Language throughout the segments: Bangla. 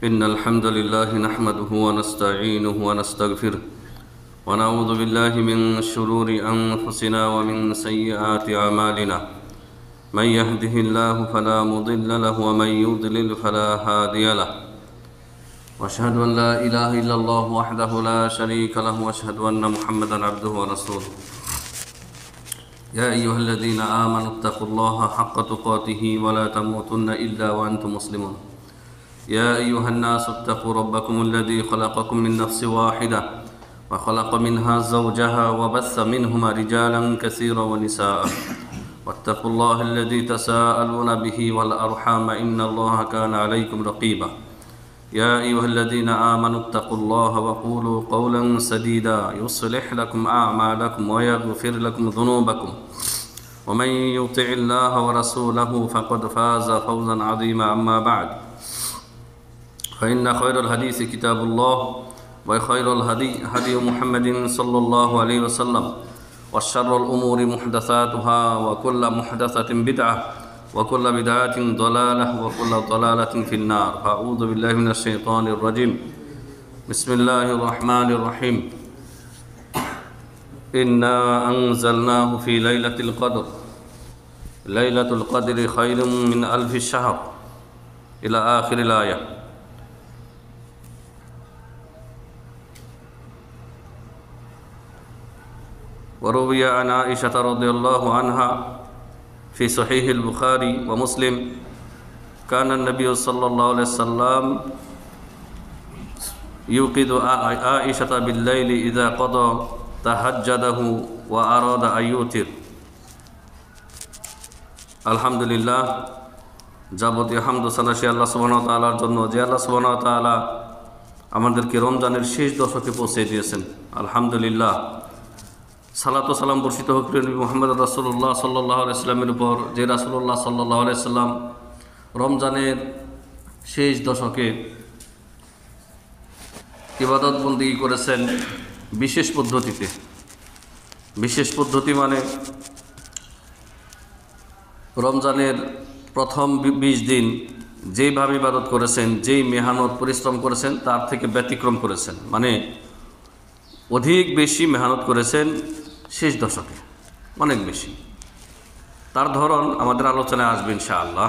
إن الحمد لله نحمده ونستعينه ونستغفره ونعوذ بالله من شرور أنفسنا ومن سيئات أعمالنا من يهده الله فلا مضل له ومن يضلل فلا هادي له وأشهد أن لا إله إلا الله وحده لا شريك له وأشهد أن محمدا عبده ورسوله يا أيها الذين آمنوا اتقوا الله حق تقاته ولا تموتن إلا وأنتم مسلمون يا أيها الناس اتقوا ربكم الذي خلقكم من نفس واحدة وخلق منها زوجها وبث منهما رجالا كثيرا ونساء واتقوا الله الذي تساءلون به والأرحام إن الله كان عليكم رقيبا يا أيها الذين آمنوا اتقوا الله وقولوا قولا سديدا يصلح لكم أعمالكم ويغفر لكم ذنوبكم ومن يطع الله ورسوله فقد فاز فوزا عظيما أما بعد فإن خير الحديث كتاب الله وخير الهدي هدي محمد صلى الله عليه وسلم وشر الأمور محدثاتها وكل محدثة بدعة وكل بدعة ضلالة وكل ضلالة في النار فأعوذ بالله من الشيطان الرجيم بسم الله الرحمن الرحيم إنا أنزلناه في ليلة القدر ليلة القدر خير من ألف الشهر إلى آخر الآية وروي عن عائشة رضي الله عنها في صحيح البخاري ومسلم كان النبي صلى الله عليه وسلم يوقظ عائشة بالليل إذا قضى تهجده وأراد أن يوتر আলহামদুলিল্লাহ যাবতীয় হামদ ও সানা সে আল্লাহ সুবহানাহু ওয়া তাআলার জন্য যে আল্লাহ সুবহানাহু ওয়া তাআলা আমাদেরকে রমজানের শেষ দশকে পৌঁছে দিয়েছেন। আলহামদুলিল্লাহ সালাত ও সালাম বর্ষিত হোক নবী মুহাম্মদ রাসূলুল্লাহ সাল্লাল্লাহু আলাইহি সাল্লামের উপর, যে রাসূলুল্লাহ সাল্লাল্লাহু আলাইহি সাল্লাম রমজানের শেষ দশকে ইবাদত বন্দেগী করেছেন বিশেষ পদ্ধতিতে। বিশেষ পদ্ধতি মানে রমজানের প্রথম 20 দিন যেইভাবে ইবাদত করেছেন, যেই মেহনত পরিশ্রম করেছেন তার থেকে ব্যতিক্রম করেছেন, মানে অধিক বেশি মেহনত করেছেন শেষ দশকে, অনেক বেশি। তার ধরন আমাদের আলোচনায় আসবে ইনশাআল্লাহ।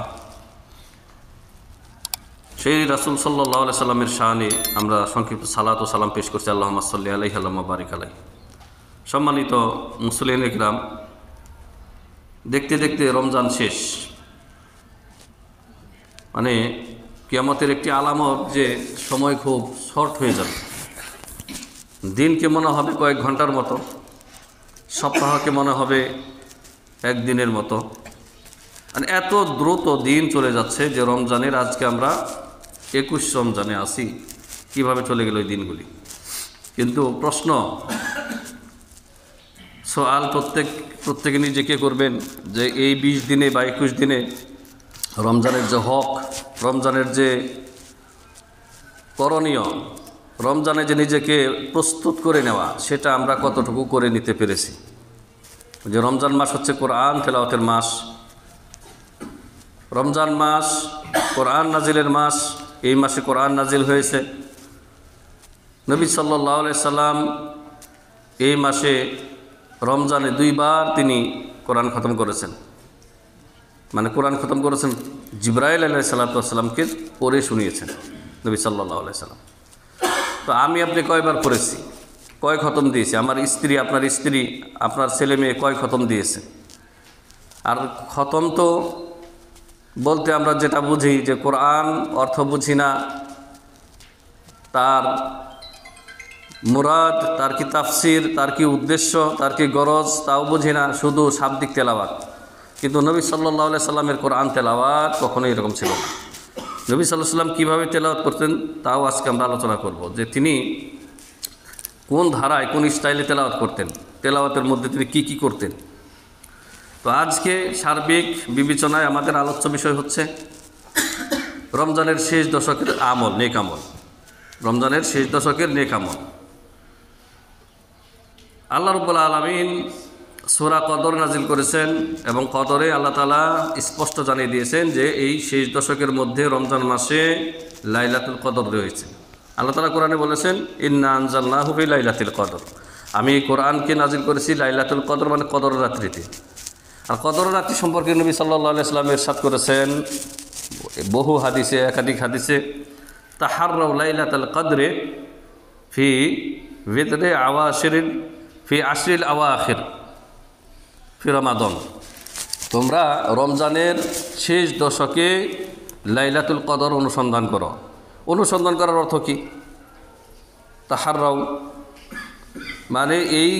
সেই রাসূল সাল্লাল্লাহু আলাইহি সাল্লামের শানে আমরা সংক্ষিপ্ত সালাত ও সালাম পেশ করছি। আল্লাহুম্মা সাল্লি আলাইহি ওয়া বারিক আলাইহি। সম্মানিত মুসলিম ইকরাম, দেখতে দেখতে রমজান শেষ, মানে কিয়ামতের একটি আলামত যে সময় খুব শর্ট হয়ে যাবে। দিনকে মনে হবে কয়েক ঘন্টার মতো, সপ্তাহকে মনে হবে একদিনের মতো, মানে এত দ্রুত দিন চলে যাচ্ছে যে রমজানের আজকে আমরা 21 রমজানে আসি, কিভাবে চলে গেল এই দিনগুলি। কিন্তু প্রশ্ন সওয়াল প্রত্যেকে নিজেকে করবেন যে এই 20 দিনে বা 21 দিনে রমজানের যে হক, রমজানের যে করণীয়, রমজানে যে নিজেকে প্রস্তুত করে নেওয়া, সেটা আমরা কতটুকু করে নিতে পেরেছি। যে রমজান মাস হচ্ছে কোরআন তেলাওয়াতের মাস, রমজান মাস কোরআন নাজিলের মাস। এই মাসে কোরআন নাজিল হয়েছে। নবী সাল্লাল্লাহু আলাইহি সাল্লাম এই মাসে রমজানে 2 বার তিনি কোরআন খতম করেছেন, মানে কোরআন খতম করেছেন জিবরাইল আলাইহিস সালামকে পড়ে শুনিয়েছেন নবী সাল্লাল্লাহু আলাইহি সাল্লাম। তো আমি আপনি কয়বার পড়েছি, কয় খতম দিয়েছি, আমার স্ত্রী, আপনার স্ত্রী, আপনার ছেলে মেয়ে কয় খতম দিয়েছে। আর খতম তো বলতে আমরা যেটা বুঝি যে কোরআন অর্থ বুঝি না, তার মুরাদ, তার কি তাফসির, তার কি উদ্দেশ্য, তার কি গরজ, তাও বুঝি না, শুধু শাব্দিক তেলাওয়াত। কিন্তু নবী সাল্লাল্লাহু আলাইহি সাল্লামের কোরআন তেলাওয়াত কখনোই এরকম ছিল না। নবী সাল্লাল্লাহু আলাইহি সাল্লাম কীভাবে তেলাওয়াত করতেন তাও আজকে আমরা আলোচনা করব, যে তিনি কোন ধারায়, কোন স্টাইলে তেলাওয়াত করতেন, তেলাওয়াতের মধ্যে তিনি কি করতেন। তো আজকে সার্বিক বিবেচনায় আমাদের আলোচ্য বিষয় হচ্ছে রমজানের শেষ দশকের আমল, নেক আমল। রমজানের শেষ দশকের নেক আমল। আল্লাহ রাব্বুল আলামিন সূরা কদর নাজিল করেছেন এবং কদরে আল্লাহ তাআলা স্পষ্ট জানিয়ে দিয়েছেন যে এই শেষ দশকের মধ্যে রমজান মাসে লাইলাতুল কদর রয়েছে। আল্লাহ তাআলা কোরআনে বলেছেন ইন্না আনজালনাহু ফি লাইলাতুল কদর, আমি কোরআনকে নাজিল করেছি লাইলাতুল কদর মানে কদর রাত্রিতে। আর কদর রাত্রি সম্পর্কে নবী সাল্লাল্লাহু আলাইহি ওয়াসাল্লাম ইরশাদ করেছেন বহু হাদিসে, একাধিক হাদিসে, তাহাররাউ লাইলাতুল কদরে ফি বিদরি আওয়াশিরিন ফি আশরিল আওয়াখির ফি রমাদান, তোমরা রমজানের শেষ দশকে লাইলাতুল কদর অনুসন্ধান করো। অনুসন্ধান করার অর্থ কি? তাহাররাউ মানে এই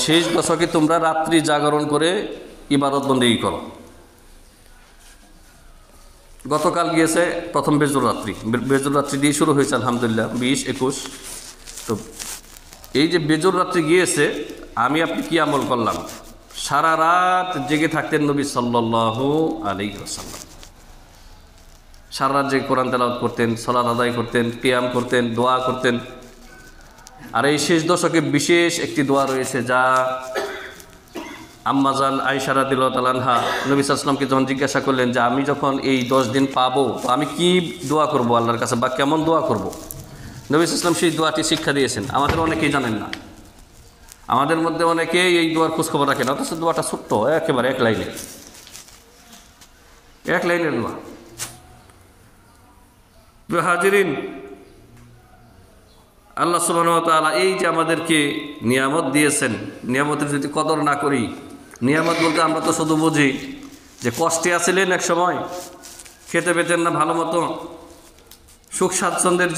শেষ দশকে তোমরা রাত্রি জাগরণ করে ইবাদত বন্দেগী করো। গতকাল গিয়েছে প্রথম বেজুর রাত্রি, বেজুর রাত্রি দিয়ে শুরু হয়েছে আলহামদুলিল্লাহ 20-21। তো এই যে বেজুর রাত্রি গিয়েছে, আমি আপনি কি আমল করলাম? সারা রাত জেগে থাকতেন নবী সাল্লাল্লাহু আলাইহি ওয়াসাল্লাম। সারা রাত জেগে কোরআন তেলাওয়াত করতেন, সালাত আদায় করতেন, কিয়াম করতেন, দোয়া করতেন। আর এই শেষ দশকে বিশেষ একটি দোয়া রয়েছে যা আম্মাজান আয়েশা রাদিয়াল্লাহু তাআলা আনহা নবী সাল্লাল্লাহু আলাইহি ওয়াসাল্লামকে যখন জিজ্ঞাসা করলেন যে আমি যখন এই 10 দিন পাবো তো আমি কি দোয়া করব আল্লাহর কাছে বা কেমন দোয়া করব, নবী সাল্লাল্লাহু আলাইহি ওয়াসাল্লাম সেই দোয়াটি শিক্ষা দিয়েছেন। আমাদের অনেকেই জানেন না, আমাদের মধ্যে অনেকেই এই দোয়ার খোঁজখবর রাখেন, অথচ দোয়াটা ছোট্ট, একেবারে এক লাইনের দোয়া। হাজিরিন, আল্লাহ সুবহানাহু ওয়া তাআলা এই যে আমাদেরকে নিয়ামত দিয়েছেন, নিয়ামতের যদি কদর না করি, নিয়ামত বলতে আমরা তো শুধু বুঝি যে কষ্টে আছিলেন এক সময়, খেতে পেতেন না ভালো মতো, সুখ স্বাচ্ছন্দ্যের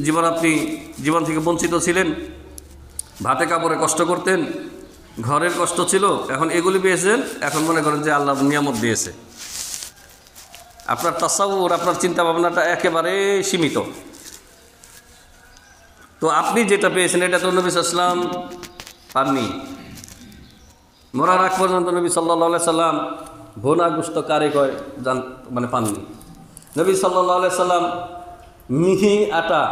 জীবন থেকে বঞ্চিত ছিলেন, ভাতে কাপড়ে কষ্ট করতেন, ঘরের কষ্ট ছিল, এখন এগুলি পেয়েছেন, এখন মনে করেন যে আল্লাহ নিয়ামত দিয়েছে। আপনার তাসাউর, আপনার চিন্তা ভাবনাটা একেবারে সীমিত। তো আপনি যেটা পেয়েছেন এটা তো নবী সাল্লাল্লাহু আলাইহি ওয়াসাল্লাম পাননি। মরার আগ পর্যন্ত নবী সাল্লাল্লাহু আলাইহি ওয়াসাল্লাম ভুনা গোশত কারে কয় মানে পাননি। নবী সাল্লাল্লাহু আলাইহি ওয়াসাল্লাম মিহি আটা,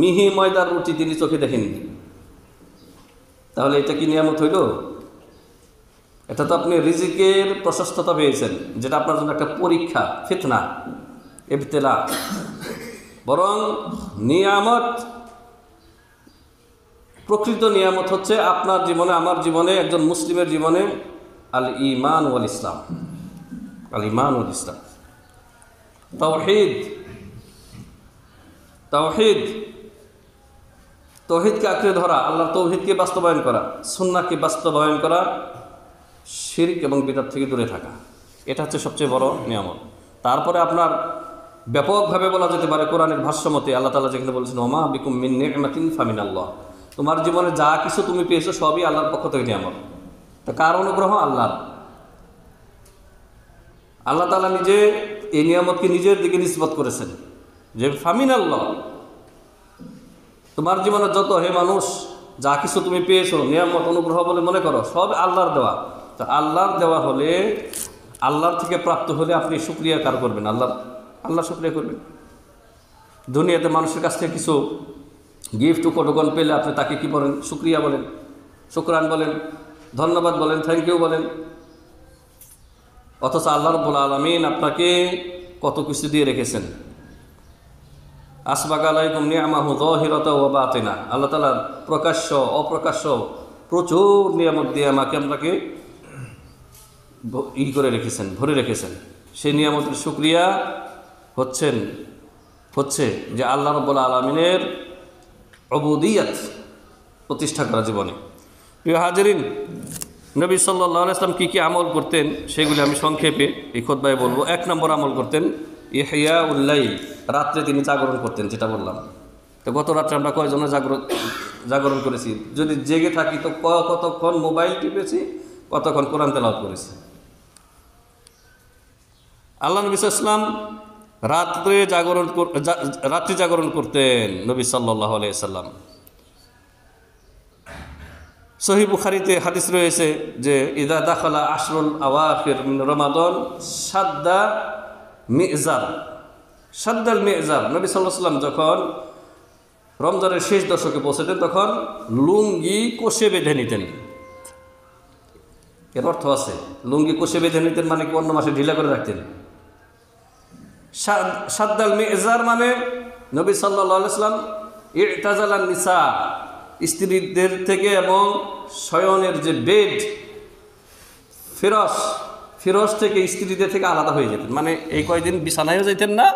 মিহি ময়দার রুটি তিনি চোখে দেখেননি। তাহলে এটা কি নিয়ামত হইল? এটা তো আপনি রিজিকের প্রশস্ততা পেয়েছেন, যেটা আপনার জন্য একটা পরীক্ষা, ফিতনা, ইবতিলা। বরং নিয়ামত, প্রকৃত নিয়ামত হচ্ছে আপনার জীবনে, আমার জীবনে, একজন মুসলিমের জীবনে আল ঈমান ওয়াল ইসলাম, আল ঈমান ওয়াল ইসলাম, তাওহীদ, তাওহীদ, তৌহিদকে আঁকড়ে ধরা, আল্লাহর তৌহিদকে বাস্তবায়ন করা, সুন্নাহকে বাস্তবায়ন করা, শিরক এবং বিদআত থেকে দূরে থাকা, এটা হচ্ছে সবচেয়ে বড় নিয়ামত। তারপরে আপনার ব্যাপকভাবে বলা যেতে পারে কোরআনের ভাষ্যমতে আল্লাহ তাআলা যেখানে বলেছেন ওমা বিকুম মিন নি'মাতিন ফামিনাল্লাহ, তোমার জীবনে যা কিছু তুমি পেয়েছো সবই আল্লাহর পক্ষ থেকে নিয়ামত। তো কার অনুগ্রহ? আল্লাহর। আল্লাহ তাআলা নিজে এই নিয়ামতকে নিজের দিকে নিসবত করেছেন যে ফামিনাল্লাহ, তোমার জীবনে যত হে মানুষ যা কিছু তুমি পেয়েছো নিয়ামত, অনুগ্রহ বলে মনে করো, সব আল্লাহর দেওয়া। তো আল্লাহর দেওয়া হলে, আল্লাহর থেকে প্রাপ্ত হলে আপনি শুকরিয়া কার করবেন? আল্লাহ শুকরিয়া করবেন। দুনিয়াতে মানুষের কাছ থেকে কিছু গিফট উপঢৌকন পেলে আপনি তাকে কি বলেন? শুকরিয়া বলেন, শুকরান বলেন, ধন্যবাদ বলেন, থ্যাংক ইউ বলেন। অথচ আল্লাহ রাব্বুল আলামিন আপনাকে কত কিছু দিয়ে রেখেছেন। আসবাগা আলাইকুম নি'মাহু যাহিরাতাও ওয়া বাতিনা, আল্লাহ তাআলা প্রকাশ্য অপ্রকাশ্য প্রচুর নিয়ামত দিয়ে আপনাকে করে রেখেছেন, ভরে রেখেছেন। সেই নিয়ামতের শুকরিয়া হচ্ছে যে আল্লাহ রাব্বুল আলামিনের উবুদিয়ত প্রতিষ্ঠা করা জীবনে। প্রিয় হাজিরিন, নবী সাল্লাল্লাহু আলাইহি ওয়াসাল্লাম কী কী আমল করতেন সেগুলি আমি সংক্ষেপে এই খুতবায় বলবো। 1 নম্বর আমল করতেন ইহইয়াউল লাইল, রাত্রে তিনি জাগরণ করতেন, যেটা বললাম। তো গত রাত্রে আমরা কয়জনে জাগরণ করেছি? যদি জেগে থাকি তো কতক্ষণ মোবাইল টিপেছি, কতক্ষণ কোরআন তেলাওয়াত করেছি। আল্লাহ নবী সাল্লাল্লাহু আলাইহি ওয়াসাল্লাম রাত্রি জাগরণ করতেন নবী সাল্লাল্লাহু আলাইহি ওয়াসাল্লাম। সহিহ বুখারীতে হাদিস রয়েছে যে ইযা দাখালা আশরুল আওয়াখির মিন রমাদান শাদ্দাল মি'জার, নবী সাল্লাল্লাহু আলাইহি ওয়াসাল্লাম যখন রমজানের শেষ দশকে পৌঁছতেন তখন লুঙ্গি কষে বেঁধে নিতেন। এর অর্থ আছে। লুঙ্গি কষে বেঁধে নিতেন মানে কি অন্য মাসে ঢিলা করে রাখতেন। সাদ্দাল মিজার মানে নবী সাল্লাল্লাহু আলাইহি ওয়াসাল্লাম ইতাজালান নিসা, স্ত্রীদের থেকে এবং শয়নের যে বেড ফিরস থেকে স্ত্রীদের থেকে আলাদা হয়ে যেতেন, মানে এই কয়দিন বিছানায়ও যাইতেন না,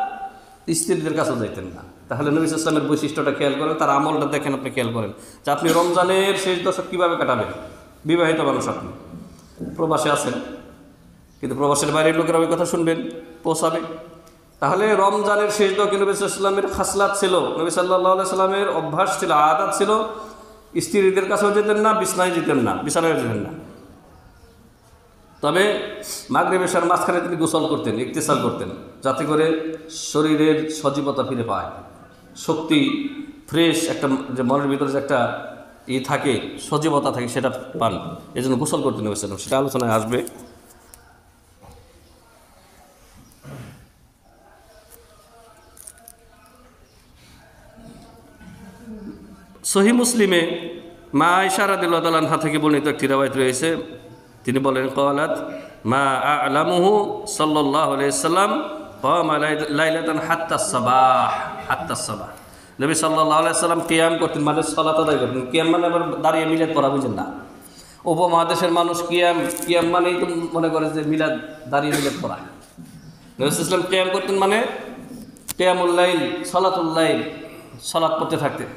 স্ত্রীদের কাছেও যাইতেন না। তাহলে নবী সাল্লাল্লাহু আলাইহি ওয়াসাল্লামের বৈশিষ্ট্যটা খেয়াল করেন, তার আমলটা দেখেন, আপনি খেয়াল করেন যে আপনি রমজানের শেষ দশক কীভাবে কাটাবেন। বিবাহিত মানুষ, আপনি প্রবাসে আছেন, কিন্তু প্রবাসের বাইরের লোকেরা ওই কথা শুনবেন, পৌঁছাবে। তাহলে রমজানের শেষ দশকে নবী সাল্লাল্লাহু আলাইহি ওয়াসাল্লামের খাসলাত ছিল, নবী সাল্লাল্লাহু আলাইহি ওয়াসাল্লামের অভ্যাস ছিল, আদত ছিল, স্ত্রীদের কাছেও যেতেন না, বিছানায় যেতেন না। তবে মাগরিব এশার মাঝখানে তিনি গোসল করতেন, ইগতিসাল করতেন, যাতে করে শরীরের সজীবতা ফিরে পায়, শক্তি, ফ্রেশ একটা যে মনের ভিতরে যে একটা থাকে, সজীবতা থাকে, সেটা পান। এই জন্য গোসল করতেন নবী সাল্লাল্লাহু আলাইহি ওয়াসাল্লাম, সেটা আলোচনায় আসবে। সহিহ মুসলিমে মা আয়েশা রাদিয়াল্লাহু তাআলা আনহা থেকে বর্ণিত একটি riwayat রয়েছে। তিনি বলেন, ক্বালাত মা আ'লামুহু সাল্লাল্লাহু আলাইহি ওয়াসাল্লাম ক্বামা লাইলাতান হাত্তা সাবাহ। নবী সাল্লাল্লাহু আলাইহি ওয়াসাল্লাম কিয়াম করতেন, মানে সালাত আদায় করতেন। কিয়াম মানে আবার দাঁড়িয়ে মিলাদ পড়া, বুঝেন না? উপমহাদেশের মানুষ কিয়াম মানেই তো মনে করে যে মিলাদ, দাঁড়িয়ে মিলাদ পড়া। নবী সাল্লাল্লাহু আলাইহি ওয়াসাল্লাম কিয়াম করতেন মানে কিয়ামুল লাইল, সালাতুল লাইল, সালাত পড়তে থাকতেন,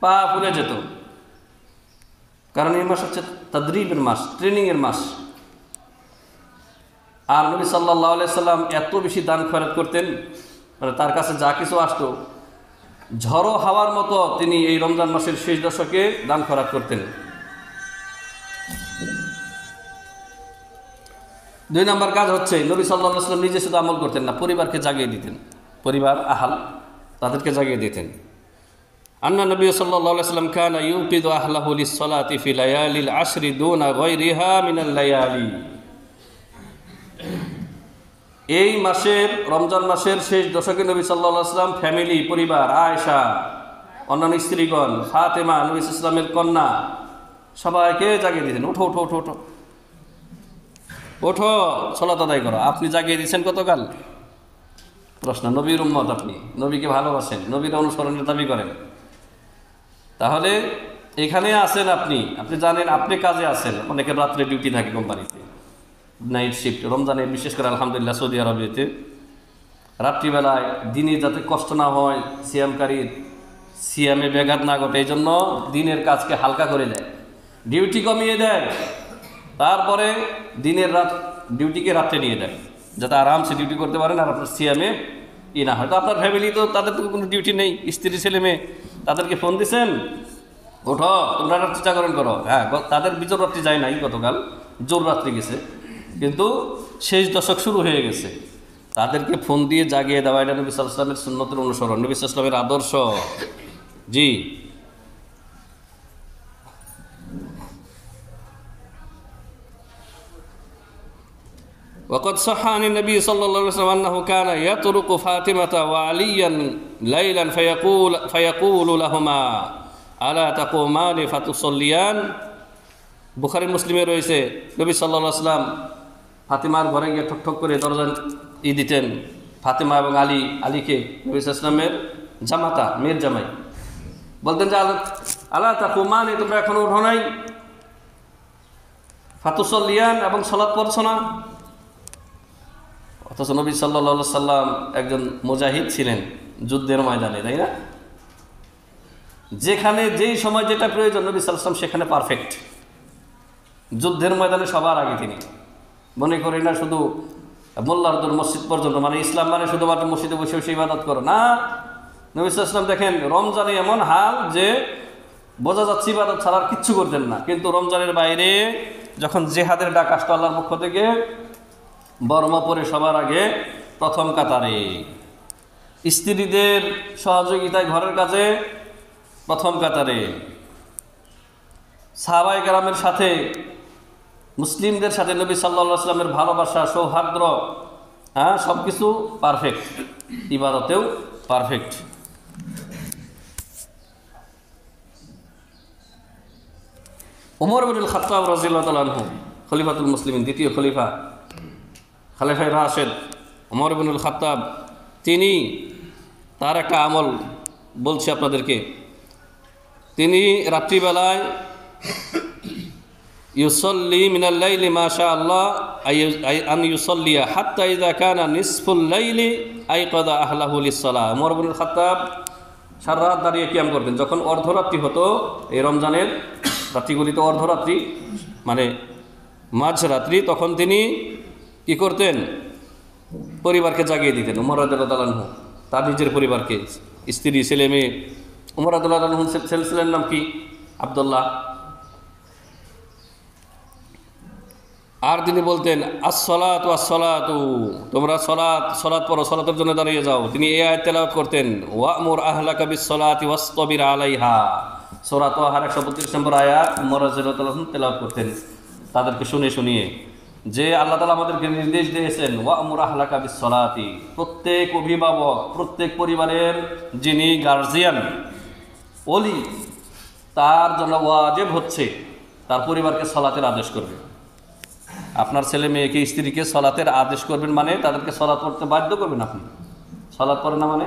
পা ফুলে যেত। কারণ এই মাস হচ্ছে তাদরিবের মাস, ট্রেনিংয়ের মাস। আর নবী সাল্লাল্লাহু আলাইহি ওয়াসাল্লাম এত বেশি দান খয়রাত করতেন, মানে তার কাছে যা কিছু আসতো ঝড়ো হাওয়ার মতো তিনি এই রমজান মাসের শেষ দশকে দান খয়রাত করতেন। 2 নম্বর কাজ হচ্ছে, নবী সাল্লাল্লাহু আলাইহি ওয়াসাল্লাম নিজে শুধু আমল করতেন না, পরিবারকে জাগিয়ে দিতেন, পরিবার আহাল তাদেরকে জাগিয়ে দিতেন। আন্না নবী সাল্লাল্লাহু আলাইহি ওয়াসাল্লাম কানা ইউকিদু আহলাহু লিস-সালাতি ফি লায়ালিল আশরি দুনা গায়রিহা মিনাল লায়ালি। এই মাসের, রমজান মাসের শেষ দশকে নবী সাল্লাল্লাহু আলাইহি ওয়াসাল্লাম ফ্যামিলি, পরিবার, আয়েশা, অন্যান্য স্ত্রীগণ, ফাতেমা নবী সাল্লাল্লাহু আলাইহি ওয়াসাল্লামের কন্যা, সবাইকে জাগিয়ে দিতেন, ওঠো ওঠো ওঠো ওঠো ওঠো, সালাত আদায় করো। আপনি জাগিয়ে দিয়েছেন কতকাল? প্রশ্ন। নবীর উম্মত, আপনি নবীকে ভালোবাসেন, নবীর অনুসরণের দাবি করেন, তাহলে এখানে আছেন আপনি জানেন আপনি কাজে আছেন। অনেকের রাত্রে ডিউটি থাকে কোম্পানিতে, নাইট শিফট। রমজানে বিশেষ করে আলহামদুলিল্লাহ সৌদি আরবেতে রাত্রিবেলায় দিনে যাতে কষ্ট না হয়, সিয়ামকারীর সিয়ামে ব্যাঘাত না ঘটে, এই জন্য দিনের কাজকে হালকা করে দেয়, ডিউটি কমিয়ে দেয়, তারপরে দিনের ডিউটিকে রাত্রে নিয়ে দেয়, যাতে আরামসে ডিউটি করতে পারেন আর আপনার সিয়ামে না হয়। তো আপনার ফ্যামিলি তো, তাদের তো কোনো ডিউটি নেই, স্ত্রী ছেলে মেয়ে, তাদেরকে ফোন দিছেন, ওঠো তোমরা রাত্রি জাগরণ করো। হ্যাঁ, তাদের বিজোর রাত্রি যায় নাই, গতকাল জোর রাত্রি গেছে, কিন্তু শেষ দশক শুরু হয়ে গেছে, তাদেরকে ফোন দিয়ে জাগিয়ে দেওয়া, এটা নবী সাল্লাল্লাহু আলাইহি ওয়াসাল্লামের সুন্নতের অনুসরণ, নবী সাল্লাল্লাহু আলাইহি ওয়াসাল্লামের আদর্শ। জি, وقد صح عن النبي صلى الله عليه وسلم أنه كان يطرق فاطمة وعليا ليلا فيقول لهما ألا تقومان فتصليان। বুখারী মুসলিমে রয়েছে, নবী সাল্লাল্লাহু আলাইহি ওয়াসাল্লাম ফাতিমার ঘরে গিয়ে ঠক ঠক করে দরজা দিতেন। ফাতিমা এবং আলীকে, নবী সাল্লাল্লাহু আলাইহি ওয়াসাল্লামের জামাতা, মেয়ের জামাই, বলতেন যে আলা তাকুমান, তোমরা এখনো উঠো নাই, ফাতুসল্লিয়ান, এবং সালাত পড়ছো না। অথচ নবী সাল্লাল্লাহু আলাইহি ওয়াসাল্লাম একজন মুজাহিদ ছিলেন যুদ্ধের ময়দানে, তাই না? যেখানে যেই সময় যেটা প্রয়োজন নবী সাল্লাল্লাহু আলাইহি ওয়াসাল্লাম সেখানে পারফেক্ট। যুদ্ধের ময়দানে সবার আগে তিনি। মনে করি না শুধু মোল্লার দূর মসজিদ পর্যন্ত, মানে ইসলাম মানে শুধুমাত্র মসজিদে বসে বসে ইবাদত করো না। নবী সাল্লাল্লাহু আলাইহি ওয়াসাল্লাম দেখেন রমজানে এমন হাল যে বোঝা যাচ্ছে ইবাদত ছাড়ার কিচ্ছু করতেন না, কিন্তু রমজানের বাইরে যখন জেহাদের ডাক আসতো আল্লাহর পক্ষ থেকে, বর্ম পরে সবার আগে প্রথম কাতারে, স্ত্রীদের সহযোগিতায় ঘরের কাজে প্রথম কাতারে, সাহাবায়ে কেরামের সাথে, মুসলিমদের সাথে নবী সাল্লাল্লাহু আলাইহি ওয়াসাল্লামের ভালোবাসা, সৌহার্দ্য, হ্যাঁ, সব কিছু পারফেক্ট, ইবাদতেও পারফেক্ট। ওমর ইবনুল খাত্তাব রাদিয়াল্লাহু তাআলা আনহু খলিফাতুল মুসলিমিন, দ্বিতীয় খলিফা, খালেফায়ে রাশেদ ওমর ইবনুল খাত্তাব, তিনি তার একটা আমল বলছি আপনাদেরকে। তিনি রাত্রিবেলায় ইউসল্লি মিনাল লাইলি মা শা আল্লাহ আন ইউসল্লিয়া হাত্তা ইযা কানা নিসফুল লাইলি আইকাদা আহলাহু লিস-সালাহ। ওমর ইবনুল খাত্তাব সারা রাত দাঁড়িয়ে কিয়াম করতেন। যখন অর্ধরাত্রি হতো, এই রমজানের রাত্রিগুলিতে অর্ধরাত্রি মানে মাঝরাত্রি, তখন তিনি কি করতেন? পরিবারকে জাগিয়ে দিতেন। ওমর রাদিয়াল্লাহু আনহু তার নিজের পরিবারকে, স্ত্রী, ছেলে মেয়ে। ওমর রাদিয়াল্লাহু আনহু ছেলের নাম কি? আব্দুল্লাহ। আর তিনি বলতেন আসসালাতু আসসালাতু, তোমরা সলাত পড়ো, সলাতের জন্য দাঁড়িয়ে যাও। তিনি এই আয়াত তেলাওয়াত করতেন, ওয়া'মুর আহলাকা বিস-সালাতি ওয়াসতাবির আলাইহা। সূরা তাহার 132 নম্বর আয়াত ওমর রাদিয়াল্লাহু আনহু তেলাওয়াত করতেন তাদেরকে শুনিয়ে, যে আল্লাহ তাআলা আমাদেরকে নির্দেশ দিয়েছেন ওয়া'মুর আহলাকা বিস-সালাতি, প্রত্যেক অভিভাবক, প্রত্যেক পরিবারের যিনি গার্জিয়ান, ওলি, তার জন্য ওয়াজিব হচ্ছে তার পরিবারকে সালাতের আদেশ করবে। আপনার ছেলে মেয়েকে, স্ত্রীকে সালাতের আদেশ করবেন, মানে তাদেরকে সালাত পড়তে বাধ্য করবেন। আপনি সালাত পড়েন না মানে,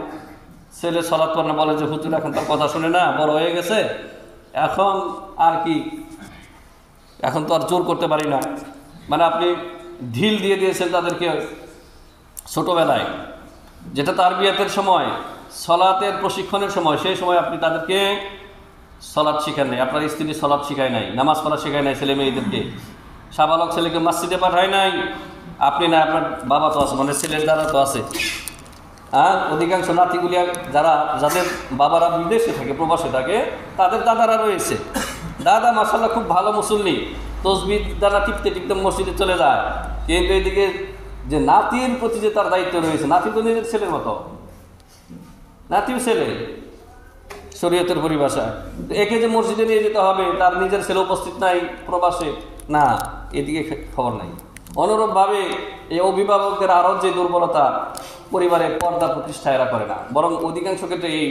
ছেলে সালাত পড়ে না, বলে যে হুজুর এখন তার কথা শুনে না, বড় হয়ে গেছে, এখন আর কি, এখন তো আর জোর করতে পারি না। মানে আপনি ঢিল দিয়ে দিয়েছেন তাদেরকে ছোটোবেলায়, যেটা তারবিয়াতের সময়, সালাতের প্রশিক্ষণের সময়, সেই সময় আপনি তাদেরকে সালাত শিখান নাই, আপনার স্ত্রী সালাত শিখায় নাই, নামাজ পড়া শেখায় নাই ছেলে মেয়েদেরকে, সাবালক ছেলেকে মসজিদে পাঠায় নাই, আপনি না, আপনার বাবা তো আছে, মানে ছেলের দাদা তো আছে। অধিকাংশ নাতিগুলি যাদের বাবারা বিদেশে থাকে, প্রবাসে থাকে, তাদের দাদারা রয়েছে। দাদা মাশাআল্লাহ খুব ভালো মুসল্লি, তসবিহ দ্বারা টিপতে টিপতে মসজিদে চলে যায়, কিন্তু এদিকে যে নাতির প্রতি যে তার দায়িত্ব রয়েছে, নাতি তো নিজের ছেলের মতো, নাতিও ছেলে শরীয়তের পরিভাষায়। তো একে যে মসজিদে নিয়ে যেতে হবে, তার নিজের ছেলে উপস্থিত নাই প্রবাসে, না, এদিকে খবর নাই। অনুরূপভাবে এই অভিভাবকদের আরও যে দুর্বলতা, পরিবারে পর্দা প্রতিষ্ঠা এরা করে না, বরং অধিকাংশ ক্ষেত্রে এই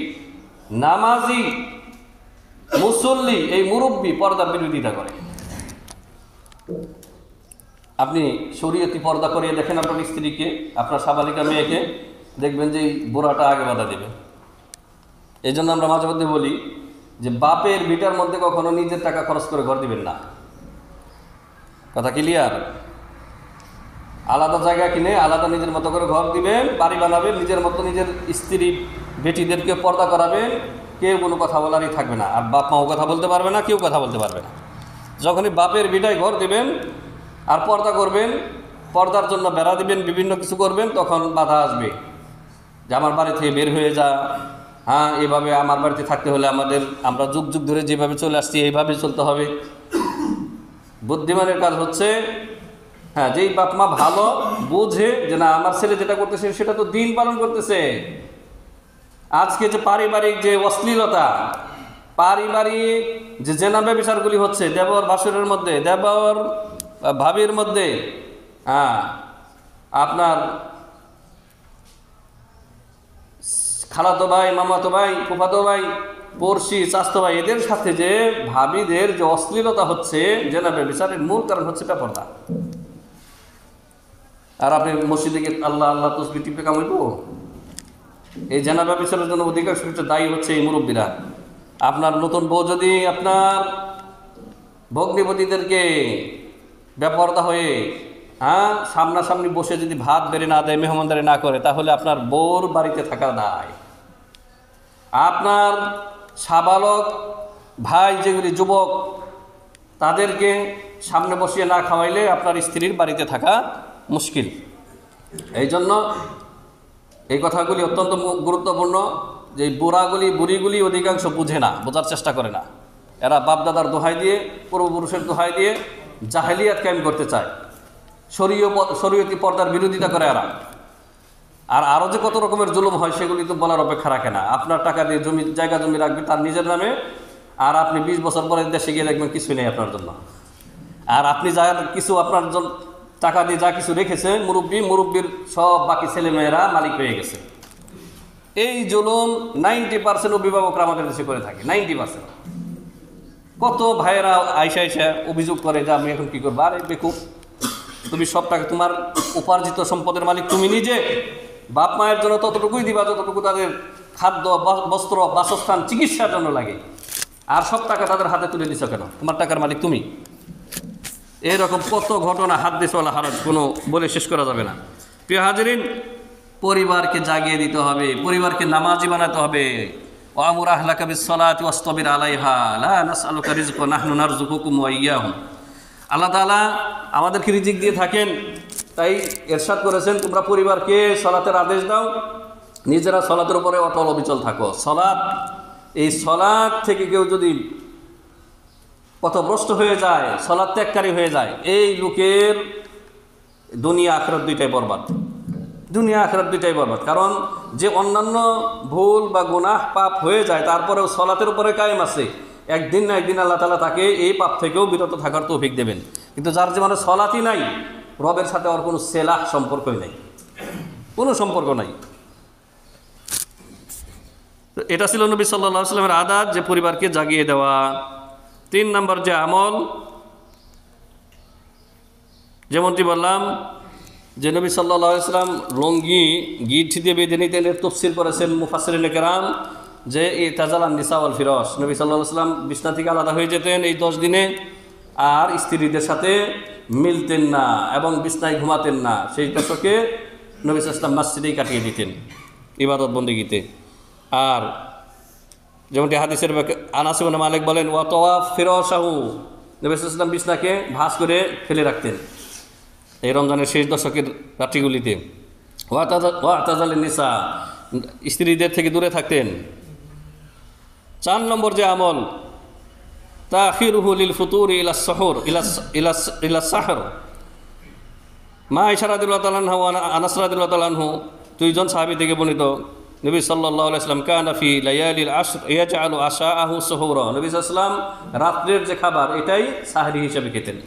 নামাজি মুসল্লি, এই মুরব্বী পর্দার বিরোধিতা করে। আপনি শরীয়তি পর্দা করিয়ে দেখেন আপনার স্ত্রীকে, আপনার সাবালিকা মেয়েকে, দেখবেন যে এই বুড়াটা আগে বাধা দেবে। এই জন্য আমরা মাঝে মধ্যে বলি যে বাপের ভিটার মধ্যে কখনো নিজের টাকা খরচ করে ঘর দিবেন না। কথা ক্লিয়ার? আলাদা জায়গা কিনে আলাদা নিজের মতো করে ঘর দিবেন, বাড়ি বানাবেন, নিজের মতো নিজের স্ত্রী বেটিদেরকে পর্দা করাবেন, কেউ কোনো কথা বলারই থাকবে না। আর বাপ মাও কথা বলতে পারবে না, কেউ কথা বলতে পারবে না। যখনই বাপের ভিটায় ঘর দিবেন আর পর্দা করবেন, পর্দার জন্য বেড়া দিবেন, বিভিন্ন কিছু করবেন, তখন বাধা আসবে যে আমার বাড়ি থেকে বের হয়ে যা, এভাবে আমার বাড়িতে থাকতে হলে আমরা যুগ যুগ ধরে যেভাবে চলে আসছি এইভাবে চলতে হবে। বুদ্ধিমানের কাজ হচ্ছে, যেই বাপ মা ভালো বুঝে যে না, আমার ছেলে যেটা করতেছে সেটা তো দিন পালন করতেছে। আজকে যে পারিবারিক যে অশ্লীলতা, পারিবারিক যে জেনা ব্যভিচারগুলি হচ্ছে, দেবর ভাসুরের মধ্যে, দেবর ভাবির মধ্যে, আপনার খালাতো ভাই, মামাতো ভাই, ফুফাতো ভাই, পড়শি, চাচতো ভাই, এদের সাথে যে ভাবিদের যে অশ্লীলতা হচ্ছে, জেনা ব্যভিচারের মূল কারণ হচ্ছে বেপরদা। আর আপনি মসজিদে গিয়ে আল্লাহ আল্লাহ তসবিহ টিপে কামাইব? এই জেনা ব্যভিচারের জন্য অধিকাংশ দায়ী হচ্ছে এই মুরব্বীরা। আপনার নতুন বউ যদি আপনার ভগ্নিপতিদেরকে বেপরদা হয়ে সামনাসামনি বসে যদি ভাত বেড়ে না দেয়, মেহমানদারি না করে, তাহলে আপনার বউর বাড়িতে থাকা দায়। আপনার সাবালক ভাই যেগুলি যুবক, তাদেরকে সামনে বসিয়ে না খাওয়াইলে আপনার স্ত্রীর বাড়িতে থাকা মুশকিল। এই জন্য এই কথাগুলি অত্যন্ত গুরুত্বপূর্ণ। যে বুড়িগুলি অধিকাংশ বুঝে না, বোঝার চেষ্টা করে না। এরা বাপদাদার দোহাই দিয়ে, পূর্বপুরুষের দোহাই দিয়ে জাহেলিয়াত কায়েম করতে চায়, শরীয়তি পর্দার বিরোধিতা করে এরা। আর আরও যে কত রকমের জুলুম হয় সেগুলি তো বলার অপেক্ষা রাখে না। আপনার টাকা দিয়ে জায়গা জমি রাখবে তার নিজের নামে, আর আপনি 20 বছর পরে দেশে গিয়ে দেখবেন কিছুই নেই আপনার জন্য। আর আপনি যা কিছু আপনার টাকা দিয়ে যা কিছু রেখেছে, মুরব্বীর সব বাকি ছেলেমেয়েরা মালিক হয়ে গেছে। এই জুলুম 90% অভিভাবকরা আমাদের দেশে করে থাকে, 90%। কত ভাইয়েরা আইসা আইসা অভিযোগ করে যে আমি এখন কি করবো। আরে বেকুব, তুমি সব টাকা, তোমার উপার্জিত সম্পদের মালিক তুমি নিজে। বাপ মায়ের জন্য ততটুকুই দিবা যতটুকু তাদের খাদ্য, বস্ত্র, বাসস্থান, চিকিৎসার জন্য লাগে। আর সব টাকা তাদের হাতে তুলে দিচ্ছ কেন? তোমার টাকার মালিক তুমি। এরকম কত ঘটনা হাদিসওয়ালা হারাজ, কোনো বলে শেষ করা যাবে না। প্রিয় হাজিরিন, পরিবারকে জাগিয়ে দিতে হবে, পরিবারকে নামাজি বানাতে হবে। ওয়ামুর আহলাকা বিসসালাতি ওয়াসতাবির আলাইহা লা নাসআলুকা রিজকান নাহনু নারযুকুকুম ওয়া ইয়্যাহুম। আল্লাহ তাআলা আমাদেরকে রিজিক দিয়ে থাকেন, তাই ইরশাদ করেছেন তোমরা পরিবারকে সালাতের আদেশ দাও, নিজেরা সালাতের উপরে অটল অবিচল থাকো। সালাত, এই সালাত থেকে কেউ যদি পথভ্রষ্ট হয়ে যায়, সালাত ত্যাগকারী হয়ে যায়, এই লোকের দুনিয়া আখিরাত দুইটাই বরবাদ। দুনিয়া আখিরাত দুইটাই বরবাদ। কারণ যে অন্যান্য ভুল বা গুনাহ পাপ হয়ে যায়, তারপরেও সালাতের উপরে কায়েম আছে, একদিন না একদিন আল্লাহ তাআলা তাকে এই পাপ থেকেও বিরত থাকার তৌফিক দেবেন। কিন্তু যার জীবনে সালাতই নাই, রবের সাথে আর কোনো সেলাহ সম্পর্কই নাই, কোনো সম্পর্ক নাই। এটা ছিল নবী সাল্লাল্লাহু আলাইহি ওয়াসাল্লামের আদাত, যে পরিবারকে জাগিয়ে দেওয়া। 3 নম্বর যে আমল, যেমনটি বললাম যে নবী সাল্লাল্লাহু আলাইহি ওয়াসাল্লাম লুঙ্গি গিট দিয়ে বেঁধে নিতেন। এর তাফসীর করেছেন মুফাসসিরিনে কেরাম যে এই তাজালান নিসা ওয়াল ফিরাশ, নবী সাল্লাল্লাহু আলাইহি ওয়াসাল্লাম বিছনা থেকে আলাদা হয়ে যেতেন এই 10 দিনে, আর স্ত্রীদের সাথে মিলতেন না এবং বিছনায় ঘুমাতেন না। সেই দশকে নবী সাল্লাল্লাহু আলাইহি ওয়াসাল্লাম মসজিদেই কাটিয়ে দিতেন ইবাদত বন্দেগীতে। আর যেমনটি হাদিসের আনাস ইবনে মালিক বলেন, ওয়া তাওয়াফ ফিরাশাহু, নবী সাল্লাল্লাহু আলাইহি ওয়াসাল্লাম বিছনাকে ভাঁজ করে ফেলে রাখতেন এই রমজানের শেষ দশকের রাত্রিগুলিতে। ওয়াতাজালিন নিসা, স্ত্রীদের থেকে দূরে থাকতেন। 4 নম্বর যে আমল, তাখিরুহু লিল ফুতুরি ইলা সাহুর ইলা সাহর। মা আয়েশা রাদিয়াল্লাহু তাআলা আনহা ওয়া আনাস রাদিয়াল্লাহু তাআলা আনহু, 2 জন সাহাবী থেকে বর্ণিত, নবী সাল্লাল্লাহু আলাইহি ওয়াসাল্লাম কানা ফি লায়ালিল আশর ইয়াজআলু আশাআহু সুহুরা, নবী সাল্লাল্লাহু আলাইহি ওয়াসাল্লাম রাত্রের যে খাবার এটাই সাহরি হিসেবে খেতেন।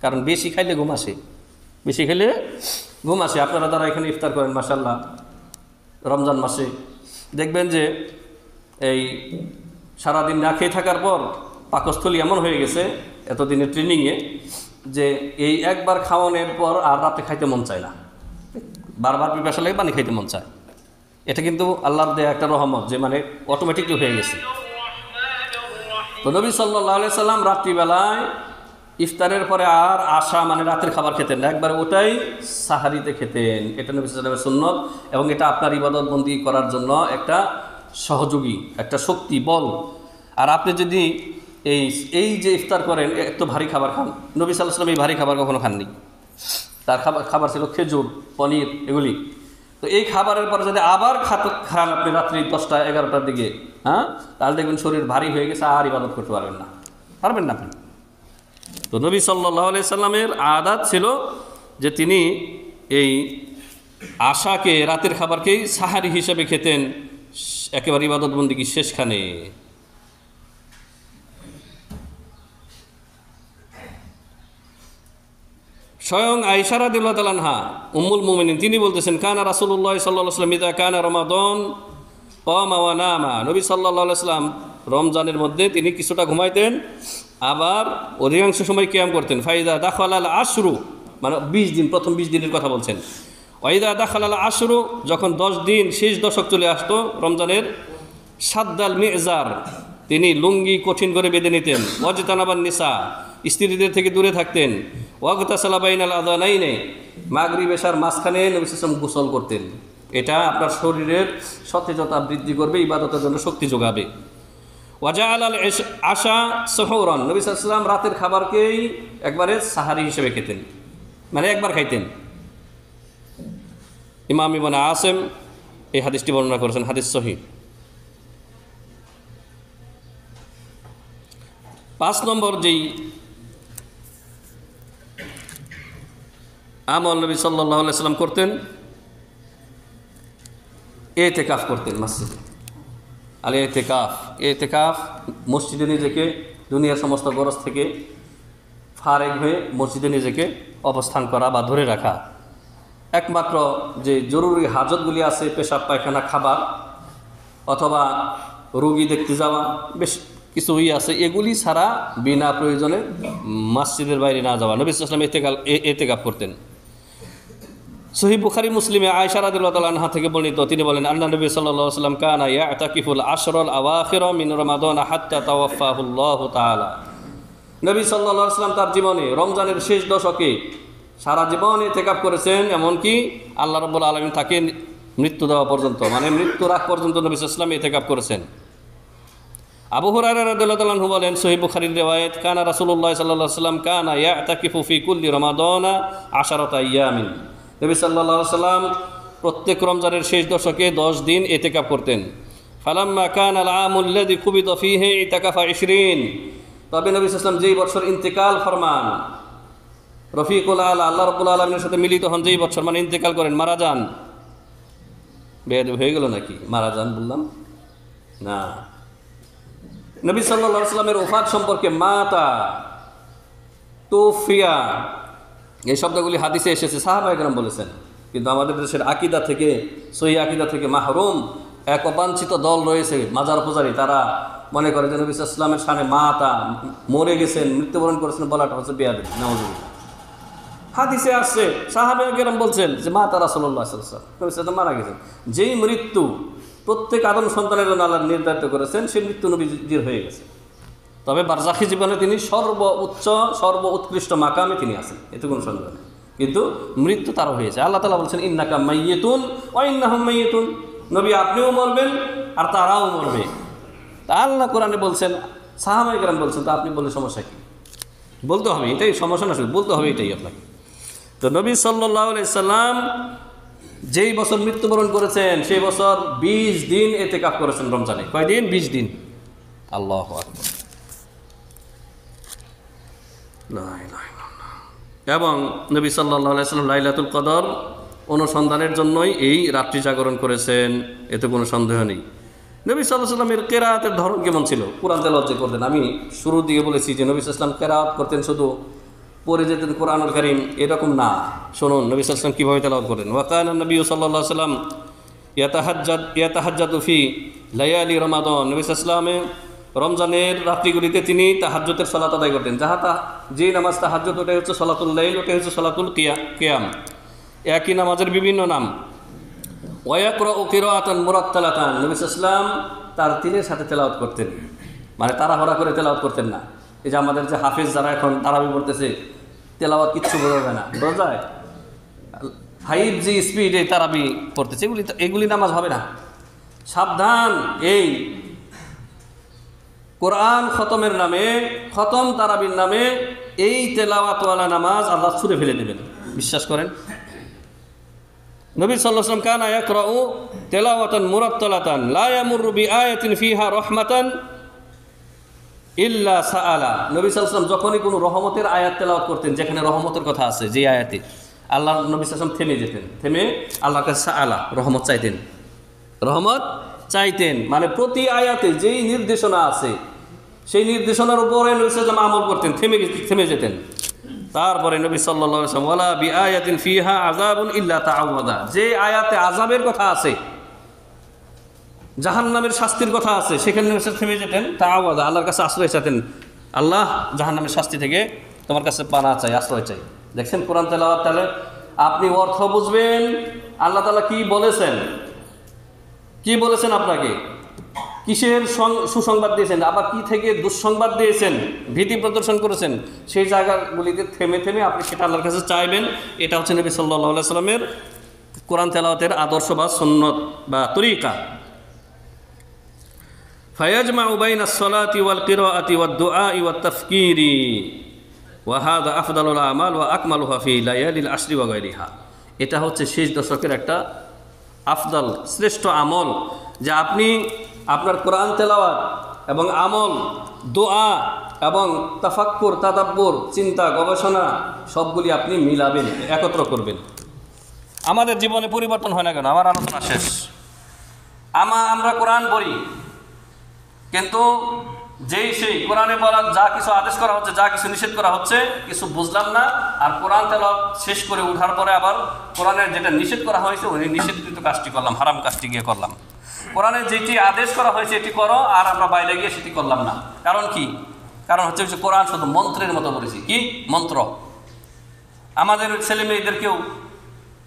কারণ বেশি খাইলে ঘুম আসে, বেশি খেলে ঘুম আসে। আপনারা যারা এখানে ইফতার করেন মাশাআল্লাহ রমজান মাসে, দেখবেন যে এই সারাদিন না খেয়ে থাকার পর পাকস্থলী এমন হয়ে গেছে এতদিনের ট্রেনিংয়ে যে এই একবার খাওয়ানোর পর আর রাতে খাইতে মন চায় না, বারবার পিপাসা লাগে, পানি খাইতে মন চায়। এটা কিন্তু আল্লাহর দেয়া একটা রহমত, যে মানে অটোমেটিকলি হয়ে গেছে। তো নবী সাল্লাল্লাহু আলাইহি সাল্লাম রাত্রিবেলায় ইফতারের পরে আর আশা মানে রাতের খাবার খেতেন না, একবার ওটাই সাহারিতে খেতেন। এটা নবী সাল্লাল্লাহু আলাইহি ওয়াসাল্লামের সুন্নত, এবং এটা আপনার ইবাদত বন্দি করার জন্য একটা সহযোগী, একটা শক্তি, বল। আর আপনি যদি এই যে ইফতার করেন, এত ভারী খাবার খান, নবী সাল্লাল্লাহু আলাইহি ওয়াসাল্লাম এই ভারী খাবার কখনো খাননি। তার খাবার ছিল খেজুর, পনির, এগুলি। তো এই খাবারের পরে যদি আবার খান আপনি রাত্রি 10টা-11টার দিকে, হ্যাঁ, তাহলে দেখবেন শরীর ভারী হয়ে গেছে, আর ইবাদত করতে পারবেন না আপনি। তো নবী সাল্লাল্লাহু আলাইহি সাল্লামের আদাত ছিল যে তিনি এই আশাকে, রাতের খাবারকেই সাহারি হিসেবে খেতেন একেবারে ইবাদত বন্দেগীর শেষখানে। স্বয়ং আয়েশা রাদিয়াল্লাহু তাআলা আনহা উম্মুল মুমিনিন তিনি বলতেছেন, কানা রাসূলুল্লাহ সাল্লাল্লাহু আলাইহি ওয়াসাল্লাম ইযা কানা রমাদান কামা ওয়া নামা, নবী সাল্লাল্লাহু আলাইহি ওয়াসাল্লাম রমজানের মধ্যে তিনি কিছুটা ঘুমাইতেন, আবার অধিকাংশ সময় কিয়াম করতেন। ফাইদা দাখালাল আশরু, মানে 20 দিন, প্রথম 20 দিনের কথা বলছেন। ওয়াইদা দাখালাল আশরু, যখন 10 দিন শেষ দশক চলে আসতো রমজানের, সাদ্দাল মিজার, তিনি লুঙ্গি কঠিন করে বেঁধে নিতেন। ওয়াজতানাবান নিসা, স্ত্রীদের থেকে দূরে থাকতেন। ওয়াগতাসালা বাইনাল আযানাইনি, মাগরিব এশার মাঝখানে নবী সাল্লাল্লাহু আলাইহি ওয়াসাল্লাম গোসল করতেন। এটা আপনার শরীরের সতেজতা বৃদ্ধি করবে, ইবাদতের জন্য শক্তি যোগাবে। ওয়াজাআলাল আশা সুহুরান, নবী সাল্লাল্লাহু আলাইহি ওয়াসাল্লাম রাতের খাবারকেই একবারে সাহারি হিসেবে খেতেন, মানে একবার খাইতেন। ইমাম ইবনে আসিম এই হাদিসটি বর্ণনা করেছেন, হাদিস সহিহ। 5 নম্বর যেই আমল নবী সাল্লাল্লাহু আলাইহি ওয়াসাল্লাম করতেন, ইতিকাফ করতেন মসজিদে। আল ইতিকাফ মসজিদে নিজেকে দুনিয়ার সমস্ত গরজ থেকে ফারেক হয়ে মসজিদে নিজেকে অবস্থান করা বা ধরে রাখা। একমাত্র যে জরুরি হাজতগুলি আছে, পেশাব পায়খানা, খাবার, অথবা রোগী দেখতে যাওয়া, বেশ কিছু আছে, এগুলি ছাড়া বিনা প্রয়োজনে মসজিদের বাইরে না যাওয়া। নবী সাল্লাল্লাহু আলাইহি ওয়াসাল্লাম ইতিকাফ করতেন। সহিহ বুখারী মুসলিমে আয়েশা রাদিয়াল্লাহু তাআলা আনহা থেকে বর্ণিত, তিনি বলেন, আন্না নবী সাল্লাল্লাহু আলাইহি ওয়াসাল্লাম কানা ইয়াতাকিফুল আশরাল আওয়াখির মিন রমাদান হাত্তা তাওয়াফাহুল্লাহু তাআলা। নবী সাল্লাল্লাহু আলাইহি ওয়াসাল্লাম তার জীবনে রমজানের শেষ দশকে সারা জীবন ইতিকাফ করেছেন, এমনকি আল্লাহ রাব্বুল আলামিন তাকে মৃত্যু দেওয়া পর্যন্ত, মানে মৃত্যুর আগ পর্যন্ত নবী সাল্লাল্লাহু আলাইহি ওয়াসাল্লাম ইতিকাফ করেছেন। আবু হুরায়রা রাদিয়াল্লাহু তাআলা আনহু বলেন, সহিহ বুখারীর রিওয়ায়াত, কানা রাসূলুল্লাহ সাল্লাল্লাহু আলাইহি ওয়াসাল্লাম কানা ইয়াতাকিফু ফি কুল্লি রমাদানা 10 আইয়ামিন। নবী সাল্লাল্লাহু আলাইহি ওয়াসাল্লাম প্রত্যেক রমজানের শেষ দশকে 10 দিন ইতিকাফ করতেন। ফালাম্মা কানা আল-আমুল লাযী কুবিদা ফীহি ইতাকাফা 20। তবে নবী সাল্লাল্লাহু আলাইহি ওয়াসাল্লাম যেই বছর ইন্তেকাল ফরমান, রফিকুল আলা আল্লাহ রাব্বুল আলামিনের সাথে মিলিত হন, যেই বছর মানে ইন্তেকাল করেন, মারা যান। বেয়াদবি হয়ে গেল নাকি? মারা যান বললাম না। নবী সাল্লাল্লাহু আলাইহি ওয়াসাল্লামের ওফাত সম্পর্কে মাতা, তুফিয়া, এই শব্দগুলি হাদিসে এসেছে, সাহাবায়ে কেরাম বলেছেন। কিন্তু আমাদের দেশের আকীদা থেকে, সহিহ আকীদা থেকে মাহরুম এক অবাঞ্ছিত দল রয়েছে, মাজার পূজারী। তারা মনে করে যে নবী সাল্লাল্লাহু আলাইহি ওয়াসাল্লামের শানে মাতা, মরে গেছেন, মৃত্যুবরণ করেছেন বলাটা হচ্ছে বেয়াদবি। নাউযুবিল্লাহ। হাদিসে আসছে, সাহাবায়ে কেরাম বলছেন যে মাতা রাসূলুল্লাহ সাল্লাল্লাহু আলাইহি ওয়াসাল্লাম, নবী সাল্লাল্লাহু আলাইহি ওয়াসাল্লাম মারা গেছেন। যেই মৃত্যু প্রত্যেক আদম সন্তানের জন্য আল্লাহ নির্ধারিত করেছেন, সেই মৃত্যু নবীজির হয়ে গেছে। তবে বারজাখী জীবনে তিনি সর্বোচ্চ উৎকৃষ্ট মাকামে তিনি আছেন, এতে কোনো সন্দেহ নেই। কিন্তু মৃত্যু তারও হয়েছে। আল্লাহ তাআলা বলছেন, ইন্নাকা মাইয়িতুন ওয়া ইন্নাহুম মাইয়িতুন, নবী আপনিও মরবেন আর তারাও মরবে। তা আল্লাহ কোরআনে বলছেন, সাহাবায়ে কেরাম বলছেন, তো আপনি বললে সমস্যা কি? বলতে হবে, এটাই সমস্যা না, শুধু বলতে হবে এটাই আপনাকে। তো নবী সাল্লাল্লাহু আলাইহি সাল্লাম যেই বছর মৃত্যুবরণ করেছেন, সেই বছর 20 দিন ইতিকাফ করেছেন রমজানে। কয়দিন? 20 দিন। আল্লাহু আকবার। এবং নবী সাল্লাল্লাহু আলাইহি সাল্লাম লাইলাতুল কদর অনুসন্ধানের জন্যই এই রাত্রি জাগরণ করেছেন, এতে কোনো সন্দেহ নেই। নবী সাল্লাল্লাহু আলাইহি সাল্লামের কেরাতের ধরন কেমন ছিল? কোরআন তেলাওয়াত যে করতেন, আমি শুরুর দিকে বলেছি যে নবী সাল্লাল্লাহু আলাইহি সাল্লাম কেরাত করতেন, শুধু পড়ে যেতেন কোরআনুল কারীম, এরকম না। শুনুন নবী সাল্লাল্লাহু আলাইহি সাল্লাম কীভাবে তেলাওয়াত করতেন। ওয়া কানা নবী সাল্লাল্লাহু আলাইহি সাল্লাম ইয়াতাহাজ্জাদু ফি লায়ালি রমাদান। নবী সাল্লাল্লাহু আলাইহি সাল্লাম রমজানের রাত্রিগুলিতে তিনি তাহাজ্জুদের সালাত আদায় করতেন। যে নামাজ তাহাজ্জুদ, ওটাই হচ্ছে সালাতুল লাইল, ওটাই হচ্ছে সালাতুল কিয়াম, একই নামাজের বিভিন্ন নাম। ওয়া ইয়াকরাউ কিরাআতান মুরাত্তালাতান। নবী সাল্লাল্লাহু আলাইহি সাল্লাম তার তিলের সাথে তেলাওয়াত করতেন, মানে তাড়াহুড়া করে তেলাওয়াত করতেন না। এই যে আমাদের যে হাফেজ যারা এখন তারাবি পড়তেছে, তেলাওয়াত কিচ্ছু বোঝা যায় না, বোঝা যায় 5G স্পিডে তারাবি পড়তেছে, এগুলি নামাজ হবে না। সাবধান, এই কোরআন খতমের নামে, খতম তারাবির নামে এই তেলাওয়াতওয়ালা নামাজ আল্লাহ ছুঁড়ে ফেলে দেবেন, বিশ্বাস করেন। নবী সাল্লাল্লাহু আলাইহি ওয়াসাল্লাম কানা ইয়াকরাউ তিলাওয়াতান মুরাত্তালাতান লা ইয়ামুরু বিআয়াতিন ফিহা রাহমাতান ইল্লা সাআলা। নবী সাল্লাল্লাহু আলাইহি ওয়াসাল্লাম যখনই কোনো রহমতের আয়াত তেলাওয়াত করতেন, যেখানে রহমতের কথা আছে, যে আয়াতে, আল্লাহ নবী সাল্লাল্লাহু আলাইহি ওয়াসাল্লাম থেমে যেতেন, থেমে আল্লাহর কাছে সাআলা, রহমত চাইতেন, রহমত চাইতেন। মানে প্রতি আয়াতে যেই নির্দেশনা আছে, সেই নির্দেশনার উপরে নবী সাল্লাল্লাহু আলাইহি ওয়াসাল্লাম আমল করতেন, থেমে যেতেন। তারপরে নবী সাল্লাল্লাহু আলাইহি ওয়াসাল্লাম ওয়ালা বিআয়াতিন ফিহা আযাবুন ইল্লা তাআওয়াদা, যে আয়াতে আযাবের কথা আছে, জাহান্নামের শাস্তির কথা আছে, সেখানে নবী সাল্লাল্লাহু আলাইহি ওয়াসাল্লাম থেমে যেতেন, তাআওয়াদা, আল্লাহর কাছে আশ্রয় চাইতেন। আল্লাহ, জাহান্নামের শাস্তি থেকে তোমার কাছে পানা চাই, আশ্রয় চাই। দেখছেন কোরআন তেলাওয়াত, তাহলে আপনি অর্থ বুঝবেন, আল্লাহ তাআলা কি বলেছেন, কি বলেছেন আপনাকে, কিসের সুসংবাদ দিয়েছেন, আবার কি থেকে দুঃসংবাদ দিয়েছেন, ভীতি প্রদর্শন করেছেন, সেই জায়গাগুলিতে থেমে থেমে আপনি সেটা আল্লাহর কাছে চাইবেন। এটা হচ্ছে নবী সাল্লাল্লাহু আলাইহি সাল্লামের কোরআন তেলাওয়াতের আদর্শ বা সুন্নত বা তরিকা। ফায়াজমাউ বাইনাস সালাতি ওয়াল কিরাআতি ওয়াদ দুআই ওয়াত তাফকিরি ওয়া হাযা আফদালুল আমাল ওয়া আকমালুহা ফি লায়ালিল আশরি ওয়া গায়রিহা। এটা হচ্ছে শেষ দশকের একটা আফদাল, শ্রেষ্ঠ আমল, যে আপনি আপনার কোরআন তেলাওয়াত এবং আমল, দোয়া এবং তাফাক্কুর, তাদাব্বুর, চিন্তা, গবেষণা সবগুলি আপনি মিলাবেন, একত্র করবেন। আমাদের জীবনে পরিবর্তন হয় না কেন? আমার আলোচনা শেষ। আমরা কোরআন পড়ি, কিন্তু সেই কোরআনে বলা যা কিছু আদেশ করা হচ্ছে, যা কিছু নিষেধ করা হচ্ছে, কিছু বুঝলাম না, আর কোরআন তেলাওয়াত শেষ করে ওঠার পরে আবার কোরআনের যেটা নিষেধ করা হয়েছে ওই নিষেধকৃত কাজটি করলাম, হারাম কাজটি গিয়ে করলাম। কোরআনে যেটি আদেশ করা হয়েছে এটি করো, আর আমরা বাইরে গিয়ে সেটি করলাম না। কারণ কি? কারণ হচ্ছে কোরআন শুধু মন্ত্রের মতো বলেছি। কি মন্ত্র? আমাদের ছেলে মেয়েদেরকেও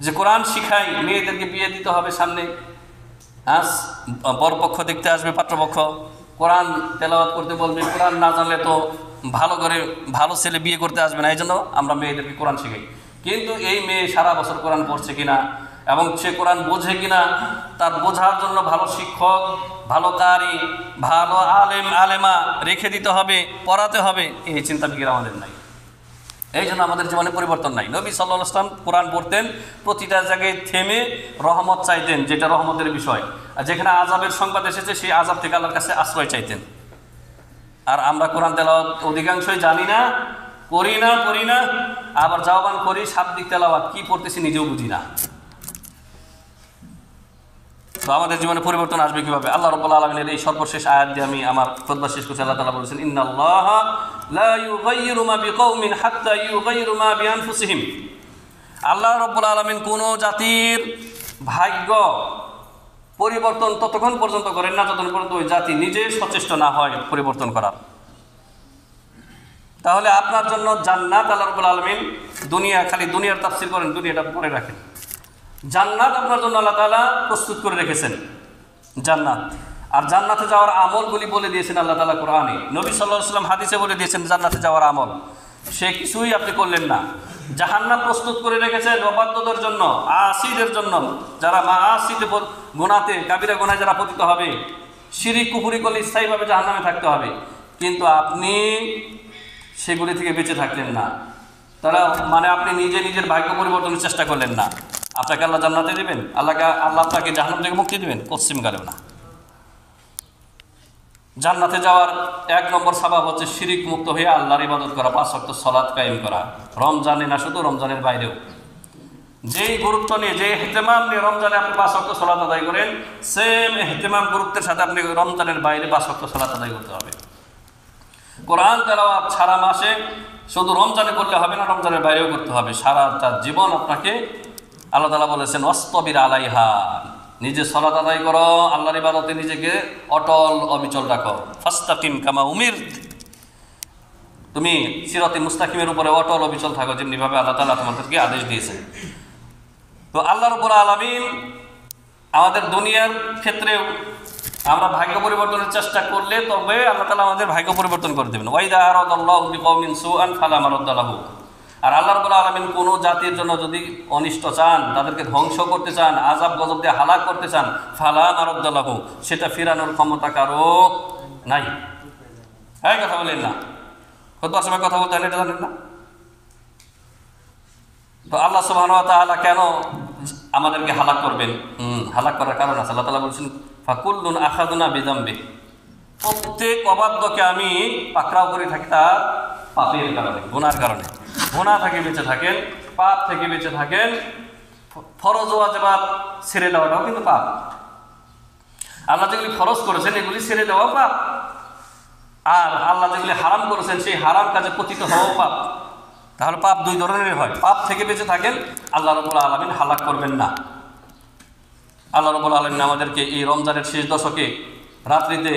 যে কোরআন শিখাই, মেয়েদেরকে বিয়ে দিতে হবে সামনে, বরপক্ষ দেখতে আসবে, পাত্রপক্ষ কোরআন তেলাওয়াত করতে বলবে, কোরআন না জানলে তো ভালো ছেলে বিয়ে করতে আসবে না। এই জন্য আমরা মেয়েদেরকে কোরআন শিখাই। কিন্তু এই মেয়ে সারা বছর কোরআন পড়ছে কিনা এবং সে কোরআন বোঝে কিনা, তার বোঝার জন্য ভালো শিক্ষক, ভালো কারি, ভালো আলেমা রেখে দিতে হবে, পড়াতে হবে, এই চিন্তা ফিকির আমাদের নাই। এই জন্য আমাদের জীবনে পরিবর্তন নাই। নবী সাল্লাল্লাহু আলাইহি ওয়াসাল্লাম কোরআন পড়তেন, প্রতিটা জায়গায় থেমে রহমত চাইতেন, যেটা রহমতের বিষয়। আর যেখানে আযাবের সংবাদ এসেছে সেই আযাব থেকে আল্লাহর কাছে আশ্রয় চাইতেন। আর আমরা কোরআন তেলাওয়াত অধিকাংশই জানি না, পড়ি না, আবার জাওবান করি, শাব্দিক তেলাওয়াত কি পড়তেছি নিজেও বুঝি না। তো আমাদের জীবনে পরিবর্তন আসবে কিভাবে? আল্লাহ রাব্বুল আলামিনের এই সর্বশেষ আয়াত দিয়ে আমি আমার খুতবা শেষ করছি। আল্লাহ তাআলা বলেছেন, ইন্নাল্লাহা লা ইউগাইয়িরু মা বিকাউমিন হাত্তা ইউগাইয়িরু মা বিআনফুসিহিম। আল্লাহ রাব্বুল আলামিন কোন জাতির ভাগ্য পরিবর্তন ততক্ষণ পর্যন্ত করেন না যতক্ষণ পর্যন্ত ওই জাতি নিজে সচেষ্ট না হয় পরিবর্তন করার। তাহলে আপনার জন্য জান্নাত আল্লাহ রাব্বুল আলামিন খালি দুনিয়ার তাফসীর করেন, দুনিয়াটা পরে রাখেন। জান্নাত আপনার জন্য আল্লাহ তাআলা প্রস্তুত করে রেখেছেন, জান্নাত। আর জান্নাতে যাওয়ার আমলগুলি বলে দিয়েছেন আল্লাহ তাআলা কোরআনে। নবী সাল্লাল্লাহু আলাইহি ওয়াসাল্লাম হাদিসে বলে দিয়েছেন জান্নাতে যাওয়ার আমল। সে কিছুই আপনি করলেন না। জাহান্নাম প্রস্তুত করে রেখেছেন অবাধ্যদের জন্য, আসিদের জন্য, যারা মাআসিতে গুনাহতে কাবিরা গুনাহে যারা পতিত হবে, শিরক কুফরি করলে স্থায়ীভাবে জাহান্নামে থাকতে হবে। কিন্তু আপনি সেগুলি থেকে বেঁচে থাকলেন না। তারা মানে আপনি নিজের ভাগ্য পরিবর্তনের চেষ্টা করলেন না। আপনাকে আল্লাহ জান্নাতে দেবেন? আল্লাহ আপনাকে জাহান্নাম থেকে মুক্তি দেবেন? পশ্চিম কালেও না। জান্নাতে যাওয়ার 1 নম্বর সাবাব হচ্ছে শিরিক মুক্ত হয়ে আল্লাহর ইবাদত করা, 5 ওয়াক্ত সালাত কায়েম করা, রমজানে না শুধু রমজানের বাইরেও। যেই গুরুত্ব নিয়ে, যে ইহতিমাম নিয়ে রমজানে আপনি 5 ওয়াক্ত সালাত আদায় করেন, সেম ইহতিমাম গুরুত্বের সাথে আপনি রমজানের বাইরে 5 ওয়াক্ত সালাত আদায় করতে হবে। কোরআন তেলাওয়াত সারা মাসে শুধু রমজানে করলে হবে না, রমজানের বাইরেও করতে হবে। সারাটা জীবন আপনাকে আল্লাহ তাআলা বলেছেন ওয়াসতাবির আলাইহা, নিজে সালাত আদায় করো, আল্লাহর ইবাদতে নিজেকে অটল অবিচল রাখো। ফাস্তাকিম কামা উমির, তুমি সিরাতে মুস্তাকিমের উপরে অটল অবিচল থাকো, যেমনিভাবে আল্লাহ তাআলা তোমাদেরকে আদেশ দিয়েছেন। তো আল্লাহ রাব্বুল আলামিন আমাদের দুনিয়ার ক্ষেত্রেও আমরা ভাগ্য পরিবর্তনের চেষ্টা করলে তবে আল্লাহ তাআলা আমাদের ভাগ্য পরিবর্তন করে দেবেন। ওয়াইদা আরাদাল্লাহু বিকওমিন সুআন ফালা মারাদ্দা লাহু। আর আল্লাহ রাব্বুল আলামিন কোনো জাতির জন্য যদি অনিষ্ট চান, তাদেরকে ধ্বংস করতে চান, আযাব গজব দিয়ে হালাক করতে চান, ফালা মারাদ্দা লাহু, সেটা ফিরানোর ক্ষমতা কারো নাই। হ্যাঁ, কথা বলেন না? কত সময় কথা বলতে এটা জানেন না? তো আল্লাহ সুবহানাহু ওয়া তাআলা কেন আমাদেরকে হালাক করবেন? হালাক করার কারণ আছে। আল্লাহ তাআলা বলছেন ফাকুল্লুন আখাযনা বিযামবি, প্রত্যেক অবাধ্যকে আমি পাকড়াও করে থাকি তার পাপের কারণে, গুনার কারণে। গুনাহ থেকে বেঁচে থাকেন, পাপ থেকে বেঁচে থাকেন। ফরজ ওয়াজিবাত ছেড়ে দেওয়াটাও কিন্তু পাপ। আল্লাহ যেগুলি ফরজ করেছেন এগুলি ছেড়ে দেওয়াও পাপ। আর আল্লাহ যেগুলি হারাম করেছেন সেই হারাম কাজে পতিত হওয়াও পাপ। তাহলে পাপ 2 ধরনের হয়। পাপ থেকে বেঁচে থাকেন, আল্লাহ রাব্বুল আলামিন হালাক করবেন না। আল্লাহ রাব্বুল আলামিন আমাদেরকে এই রমজানের শেষ দশকে রাত্রিতে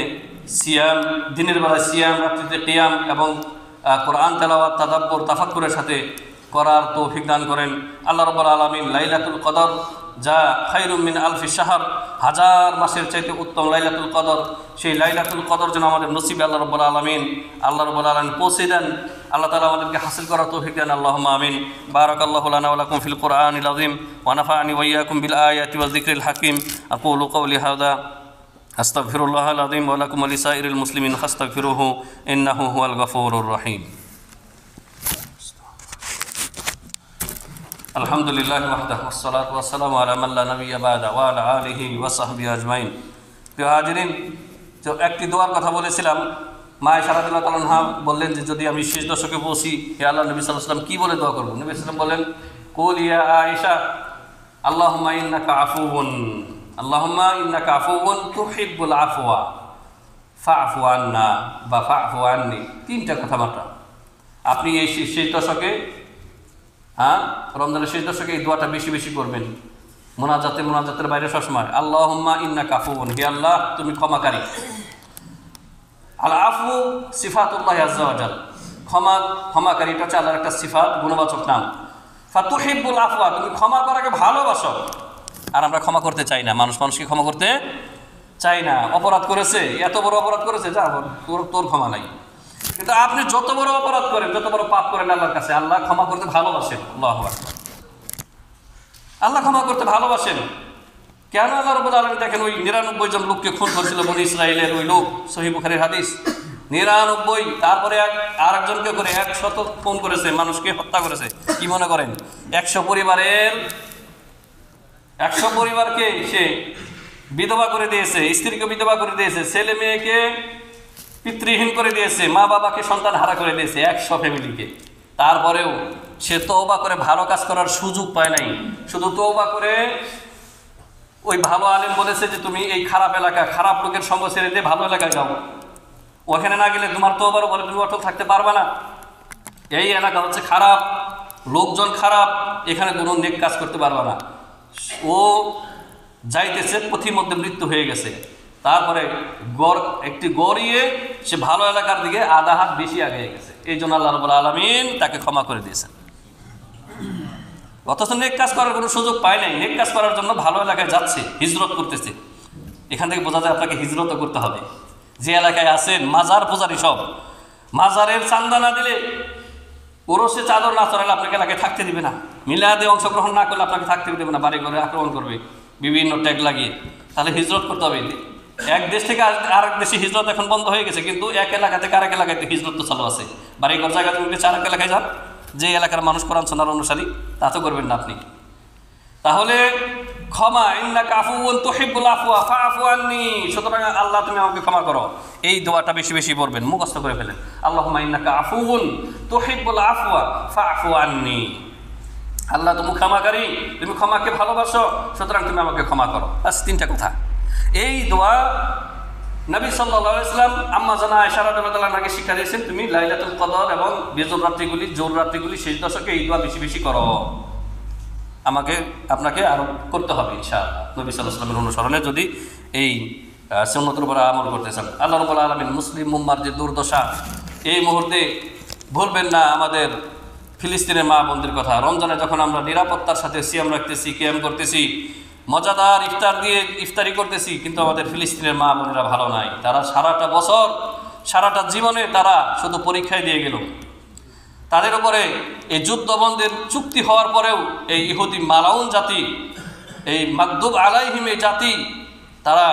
সিয়াম, দিনের বেলায় সিয়াম, রাত্রিতে কিয়াম এবং কোরআন তেলাওয়াত, তাদাব্বুর, তাফাক্কুরের সাথে করার তৌফিক দান করেন। আল্লাহ রাব্বুল আলামিন লাইলাতুল কদর যা খায়রুম মিন আলফি শাহর, 1000 মাসের চাইতে উত্তম লাইলাতুল কদর, সেই লাইলাতুল কদর যেন আমাদের নসিবে আল্লাহ রাব্বুল আলামিন পৌঁছে দেন। আল্লাহ তাআলা আমাদেরকে হাসিল করার তৌফিক দেন। আল্লাহুম্মা আমিন। বারাকাল্লাহু লানা ওয়া লাকুম ফিল কুরআনিল আযীম ওয়া নাফা'নি ওয়া ইয়্যাকুম বিল আয়াতি ওয়াজ যিকরিল হাকীম। আকুলু কওলি হাযা আস্তাগফিরুল্লাহাল আযীম ওয়া লাকুম ওয়া লিসাইরিল মুসলিমিন ফাস্তাগফিরুহু ইন্নাহু হুয়াল গফুরুর রহিম। আলহামদুলিল্লাহি ওয়াহদাহু ওয়াসসালাতু ওয়াসসালামু আলা মান লা নাবিয়্যা বা'দা ওয়া আলা আলিহি ওয়া সাহবিহি আজমাইন। প্রিয় হাজিরিন, তো একটি দোয়ার কথা বলেছিলাম। মা আয়েশা রাদিয়াল্লাহু তাআলা আনহা বললেন যে যদি আমি শেষ দশকে পৌঁছি, হে আল্লাহ নবী সাল্লাল্লাহু আলাইহি ওয়াসাল্লাম কি বলে দোয়া করব? নবী সাল্লাল্লাহু আলাইহি ওয়াসাল্লাম বলেন, কুল ইয়া আয়েশা আল্লাহুম্মা ইন্নাকা আফুউন, আল্লাহুম্মা ইন্নাকা আফুউন তুহিব্বুল আফওয়া ফা'ফু আন্না বা ফা'ফু আন্নি। 3টা কথা মাত্র। আপনি এই শেষ দশকে, রমজানের শেষ দশকে এই দোয়াটা বেশি বেশি করবেন। মোনাজাতের বাইরে সবসময় আল্লাহুম্মা ইন্নাকা আফুউন, হে আল্লাহ তুমি ক্ষমাকারী। আল আফু সিফাতুল্লাহ আযজা ওয়া জাল, ক্ষমাকারী এটা হচ্ছে আল্লাহর একটা সিফাত, গুণবাচক নাম। ফাতুহিব্বুল আফওয়া, তুমি ক্ষমা করাকে ভালোবাসো। আর আমরা ক্ষমা করতে চাই না, মানুষকে ক্ষমা করতে চাই না। অপরাধ করেছে, এত বড় অপরাধ করেছে, যা তোর ক্ষমা নাই। কিন্তু আপনি যত বড় অপরাধ করেন, যত বড় পাপ করেন আল্লাহর কাছে, আল্লাহ ক্ষমা করতে ভালোবাসেন। আল্লাহু আকবার, আল্লাহ ক্ষমা করতে ভালোবাসেন। কেন আল্লাহ রাব্বুল আলামিন দেখেন ওই 99 জন লোককে খুন করেছিল বনি ইসরাইলের ওই লোক, সহিহ বুখারীর হাদিস 99, তারপরে আরেকজনকে করে 100 খুন করেছে, মানুষকে হত্যা করেছে। কি মনে করেন 100 পরিবারকে সে বিধবা করে দিয়েছে, স্ত্রীকে বিধবা করে দিয়েছে, ছেলে মেয়েকে পিতৃহীন করে দিয়েছে, মা বাবাকে সন্তান হারা করে দিয়েছে, 100 ফ্যামিলিকে। তারপরেও সে তওবা করে ভালো কাজ করার সুযোগ পায় নাই। শুধু তওবা করে ওই ভালো আলেম বলেছে যে তুমি এই খারাপ এলাকা, খারাপ লোকের সঙ্গ ছেড়ে দিয়ে ভালো এলাকায় যাও, ওখানে না গেলে তোমার তওবার উপরে তুমি অটল থাকতে পারবে না। এই এলাকা হচ্ছে খারাপ, লোকজন খারাপ, এখানে কোনো নেক কাজ করতে পারবে না। ও যাইতেছে, পথির মধ্যে মৃত্যু হয়ে গেছে। তারপরে একটি গড়িয়ে সে ভালো এলাকার দিকে আধা হাত বেশি আগে গেছে। এই জন্য আল্লাহ রাব্বুল আলামিন তাকে ক্ষমা করে দিয়েছেন। অথচ নেক কাজ করার কোনো সুযোগ পায় নাই, নেক কাজ করার জন্য ভালো এলাকায় যাচ্ছে, হিজরত করতেছে। এখান থেকে বোঝা যায় আপনাকে হিজরতও করতে হবে। যে এলাকায় আছেন মাজার পূজারি, সব মাজারের চান্দা না দিলে, ওরসে চাদর না চড়ালে আপনাকে এলাকায় থাকতে দিবে না। মিলাদে অংশগ্রহণ না করলে আপনাকে থাকতে দেবে না, বাড়ি ঘরে আক্রমণ করবে বিভিন্ন ট্যাগ লাগিয়ে। তাহলে হিজরত করতে হবে। এক দেশ থেকে আরেক দেশে হিজরত এখন বন্ধ হয়ে গেছে, কিন্তু এক এলাকা থেকে আরেক এলাকায় হিজরত তো চালু আছে। বাড়িঘর জায়গা তুমি আরেক এলাকায় যান, যে এলাকার মানুষ কোরআন সুন্নাহর অনুসারী, তা তো করবেন না আপনি। তাহলে ক্ষমা, ইন্নাকা আফুউন তুহিব্বুল আফওয়া ফাআফু আন্নী, সুতরাং আল্লাহ তুমি আমাকে ক্ষমা করো। এই দোয়াটা বেশি বেশি পড়বেন, মুখস্থ করে ফেলেন। আল্লাহুম্মা ইন্নাকা আফুউন তুহিব্বুল আফওয়া ফাআফু আন্নী, আল্লাহ তুমি ক্ষমাকারী, তুমি ক্ষমাকে ভালোবাসো, সুতরাং তুমি আমাকে ক্ষমা করো। বাস 3টা কথা। এই দোয়া নবী সাল্লাল্লাহু আলাইহি ওয়াসাল্লাম আম্মা জানা আয়েশা রাদিয়াল্লাহু আনহাকে শিক্ষা দিয়েছেন, তুমি লাইলাতুল কদর এবং বিজর রাত্রিগুলি, জোর রাত্রিগুলি, শেষ দশকে এই দোয়া বেশি বেশি করো। আপনাকে আরো করতে হবে ইনশাআল্লাহ, নবী সাল্লাল্লাহু আলাইহি ওয়াসাল্লামের অনুসরণে যদি এই সুন্নতের উপর আমল করতে চান। আল্লাহ রাব্বুল আলামিন মুসলিম উম্মার যে দুর্দশা, এই মুহূর্তে ভুলবেন না আমাদের ফিলিস্তিনের মা বোনদের কথা। রমজানে যখন আমরা নিরাপত্তার সাথে সিয়াম রাখতেছি, কিয়াম করতেছি, মজাদার ইফতার দিয়ে ইফতারি করতেছি, কিন্তু আমাদের ফিলিস্তিনের মা বোনেরা ভালো নাই। তারা সারাটা বছর, সারাটা জীবনে তারা শুধু পরীক্ষায় দিয়ে গেল। তাদের উপরে এই যুদ্ধবন্ধের চুক্তি হওয়ার পরেও এই ইহুদি মালাউন জাতি, এই মাগদুব আলাইহিম এই জাতি, তারা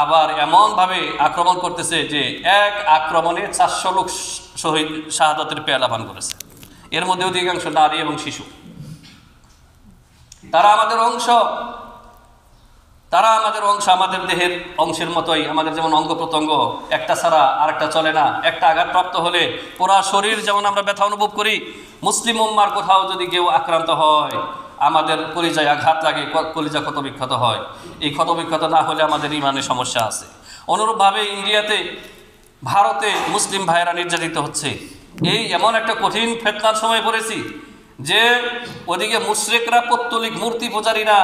আবার এমনভাবে আক্রমণ করতেছে যে এক আক্রমণে 400 লোক শহীদ শাহাদাতের পেয়ালা পান করেছে। এর মধ্যে অধিকাংশ নারী এবং শিশু। তারা আমাদের অংশ, আমাদের দেহের অংশের মতোই। আমাদের যেমন অঙ্গ প্রত্যঙ্গ, একটা ছাড়া আরেকটা চলে না। একটা আঘাতপ্রাপ্ত হলে পুরা শরীর যেমন আমরা ব্যথা অনুভব করি, মুসলিম উম্মার কোথাও যদি কেউ আক্রান্ত হয়, আমাদের কলিজায় আঘাত লাগে, কলিজা ক্ষতবিক্ষত হয়। এই ক্ষতবিক্ষত না হলে আমাদের ইমানের সমস্যা আছে। অনুরূপভাবে ইন্ডিয়াতে, ভারতে মুসলিম ভাইয়েরা নির্যাতিত হচ্ছে। এই এমন একটা কঠিন ফিতনার সময় পড়েছি যে ওদিকে মুশরিকরা, পৌত্তলিক মূর্তি পূজারীরা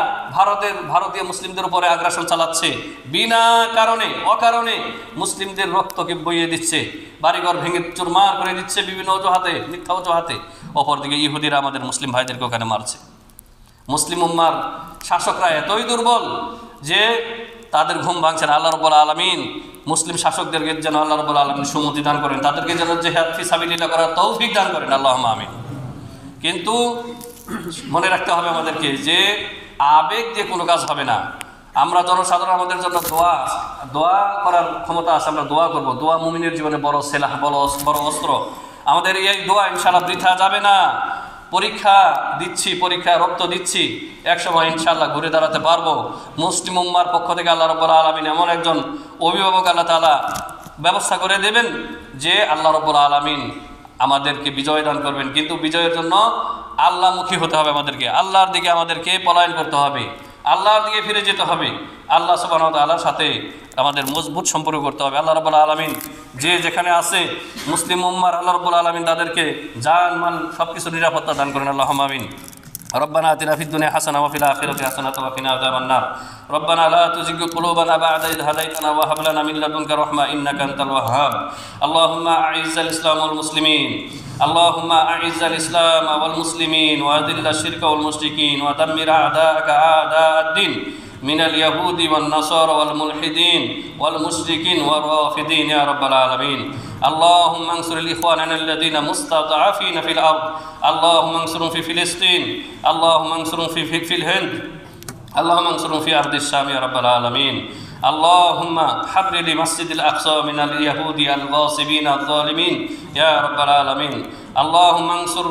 ভারতীয় মুসলিমদের উপরে আগ্রাসন চালাচ্ছে, বিনা কারণে অকারণে মুসলিমদের রক্তকে বইয়ে দিচ্ছে, বাড়িঘর ভেঙে চুরমার করে দিচ্ছে বিভিন্ন অজুহাতে, মিথ্যা অজুহাতে। অপরদিকে ইহুদিরা আমাদের মুসলিম ভাইদেরকে ওখানে মারছে। মুসলিম উম্মার শাসকরা এতই দুর্বল যে তাদের ঘুম ভাঙছে না। আল্লাহ রাব্বুল আলামিন মুসলিম শাসকদেরকে যেন আল্লাহ রাব্বুল আলামিন সুমতি দান করেন, তাদেরকে যেন জিহাদ ফি সাবিলিল্লাহ করার তৌফিক দান করেন, আল্লাহুম্মা আমিন। কিন্তু মনে রাখতে হবে আমাদেরকে যে আবেগ দিয়ে কোনো কাজ হবে না। আমরা জনসাধারণ, আমাদের জন্য দোয়া করার ক্ষমতা আছে, আমরা দোয়া করব। দোয়া মুমিনের জীবনে বড় সেলাহ, বড় অস্ত্র। আমাদের এই দোয়া ইনশাআল্লাহ বৃথা যাবে না। পরীক্ষায় রক্ত দিচ্ছি, একসময় ইনশাআল্লাহ ঘুরে দাঁড়াতে পারবো। মুসলিম উম্মার পক্ষ থেকে আল্লাহ রাব্বুল আলামিন এমন একজন অভিভাবক আল্লাহ তাআলা ব্যবস্থা করে দেবেন যে আল্লাহ রাব্বুল আলামিন আমাদেরকে বিজয় দান করবেন। কিন্তু বিজয়ের জন্য আল্লাহমুখী হতে হবে আমাদেরকে, আল্লাহর দিকে আমাদেরকে পলায়ন করতে হবে, আল্লাহর দিকে ফিরে যেতে হবে, আল্লাহ সুবহানাহু ওয়া তাআলার সাথে আমাদের মজবুত সম্পর্ক করতে হবে। আল্লাহ রাব্বুল আলামিন যে যেখানে আছে মুসলিম উম্মার, আল্লাহ রাব্বুল আলামিন তাদেরকে জান মাল সব কিছু নিরাপত্তা দান করেন, আল্লাহুম্মা আমিন। ربنا آتنا في الدنيا حسنة وفي الآخرة حسنة وقنا عذاب النار ربنا لا تزغ قلوبنا بعد إذ هديتنا وهب لنا من لدنك رحمة إنك أنت الوهاب اللهم أعز الإسلام والمسلمين اللهم أعز الإسلام والمسلمين وأذل الشرك والمشركين ودمر أعداءك أعداء الدين من اليهود والنصارى والملحدين والمشركين والرافضين يا رب العالمين اللهم انصر الإخواننا الذين مستضعفين في الأرض اللهم انصرهم في فلسطين اللهم انصرهم في الهند اللهم انصرهم في أرض الشام يا رب العالمين اللهم حرر مسجد الأقصى من اليهود الغاصبين الظالمين يا رب العالمين اللهم انصر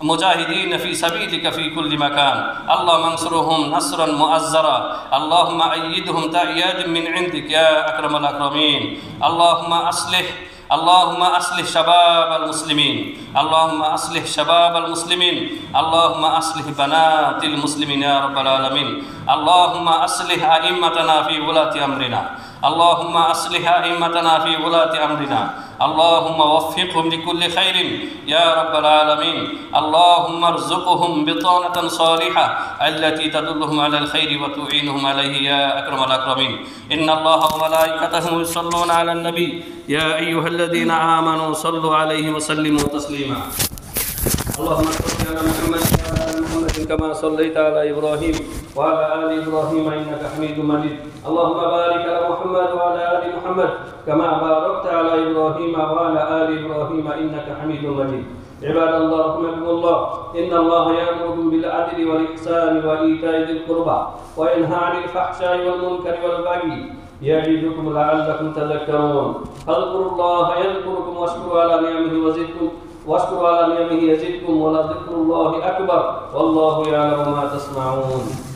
مجاهدين في سبيلك في كل مكان اللهم انصرهم نصرا مؤزرا اللهم أيدهم تأييد من عندك يا أكرم الأكرمين اللهم أصلح شباب المسلمين اللهم أصلح شباب المسلمين اللهم أصلح بنات المسلمين يا رب العالمين اللهم أصلح أئمتنا في ولاة أمرنا اللهم أصلح أئمتنا في ولاة أمرنا اللهم وفقهم لكل خير يا رب العالمين اللهم ارزقهم بطانة صالحة التي تدلهم على الخير وتعينهم عليه يا أكرم الأكرمين إن الله وملائكته يصلون على النبي يا أيها الذين آمنوا صلوا عليه وسلموا تسليما اللهم صل على محمد وعلى آل محمد كما صليت على إبراهيم وعلى آل إبراهيم إنك حميد مجيد اللهم بارك على محمد وعلى آل محمد كما باركت على إبراهيم وعلى آل إبراهيم إنك حميد مجيد عباد الله رحمكم الله إن الله يأمركم بالعدل والإحسان وإيتاء ذي القربى وينهى عن الفحشاء والمنكر والبغي يعظكم لعلكم تذكرون فاذكروا الله يذكركم واشكروا على نعمه واشكروا على نعمه يزدكم ولذكر الله أكبر والله يعلم ما تصنعون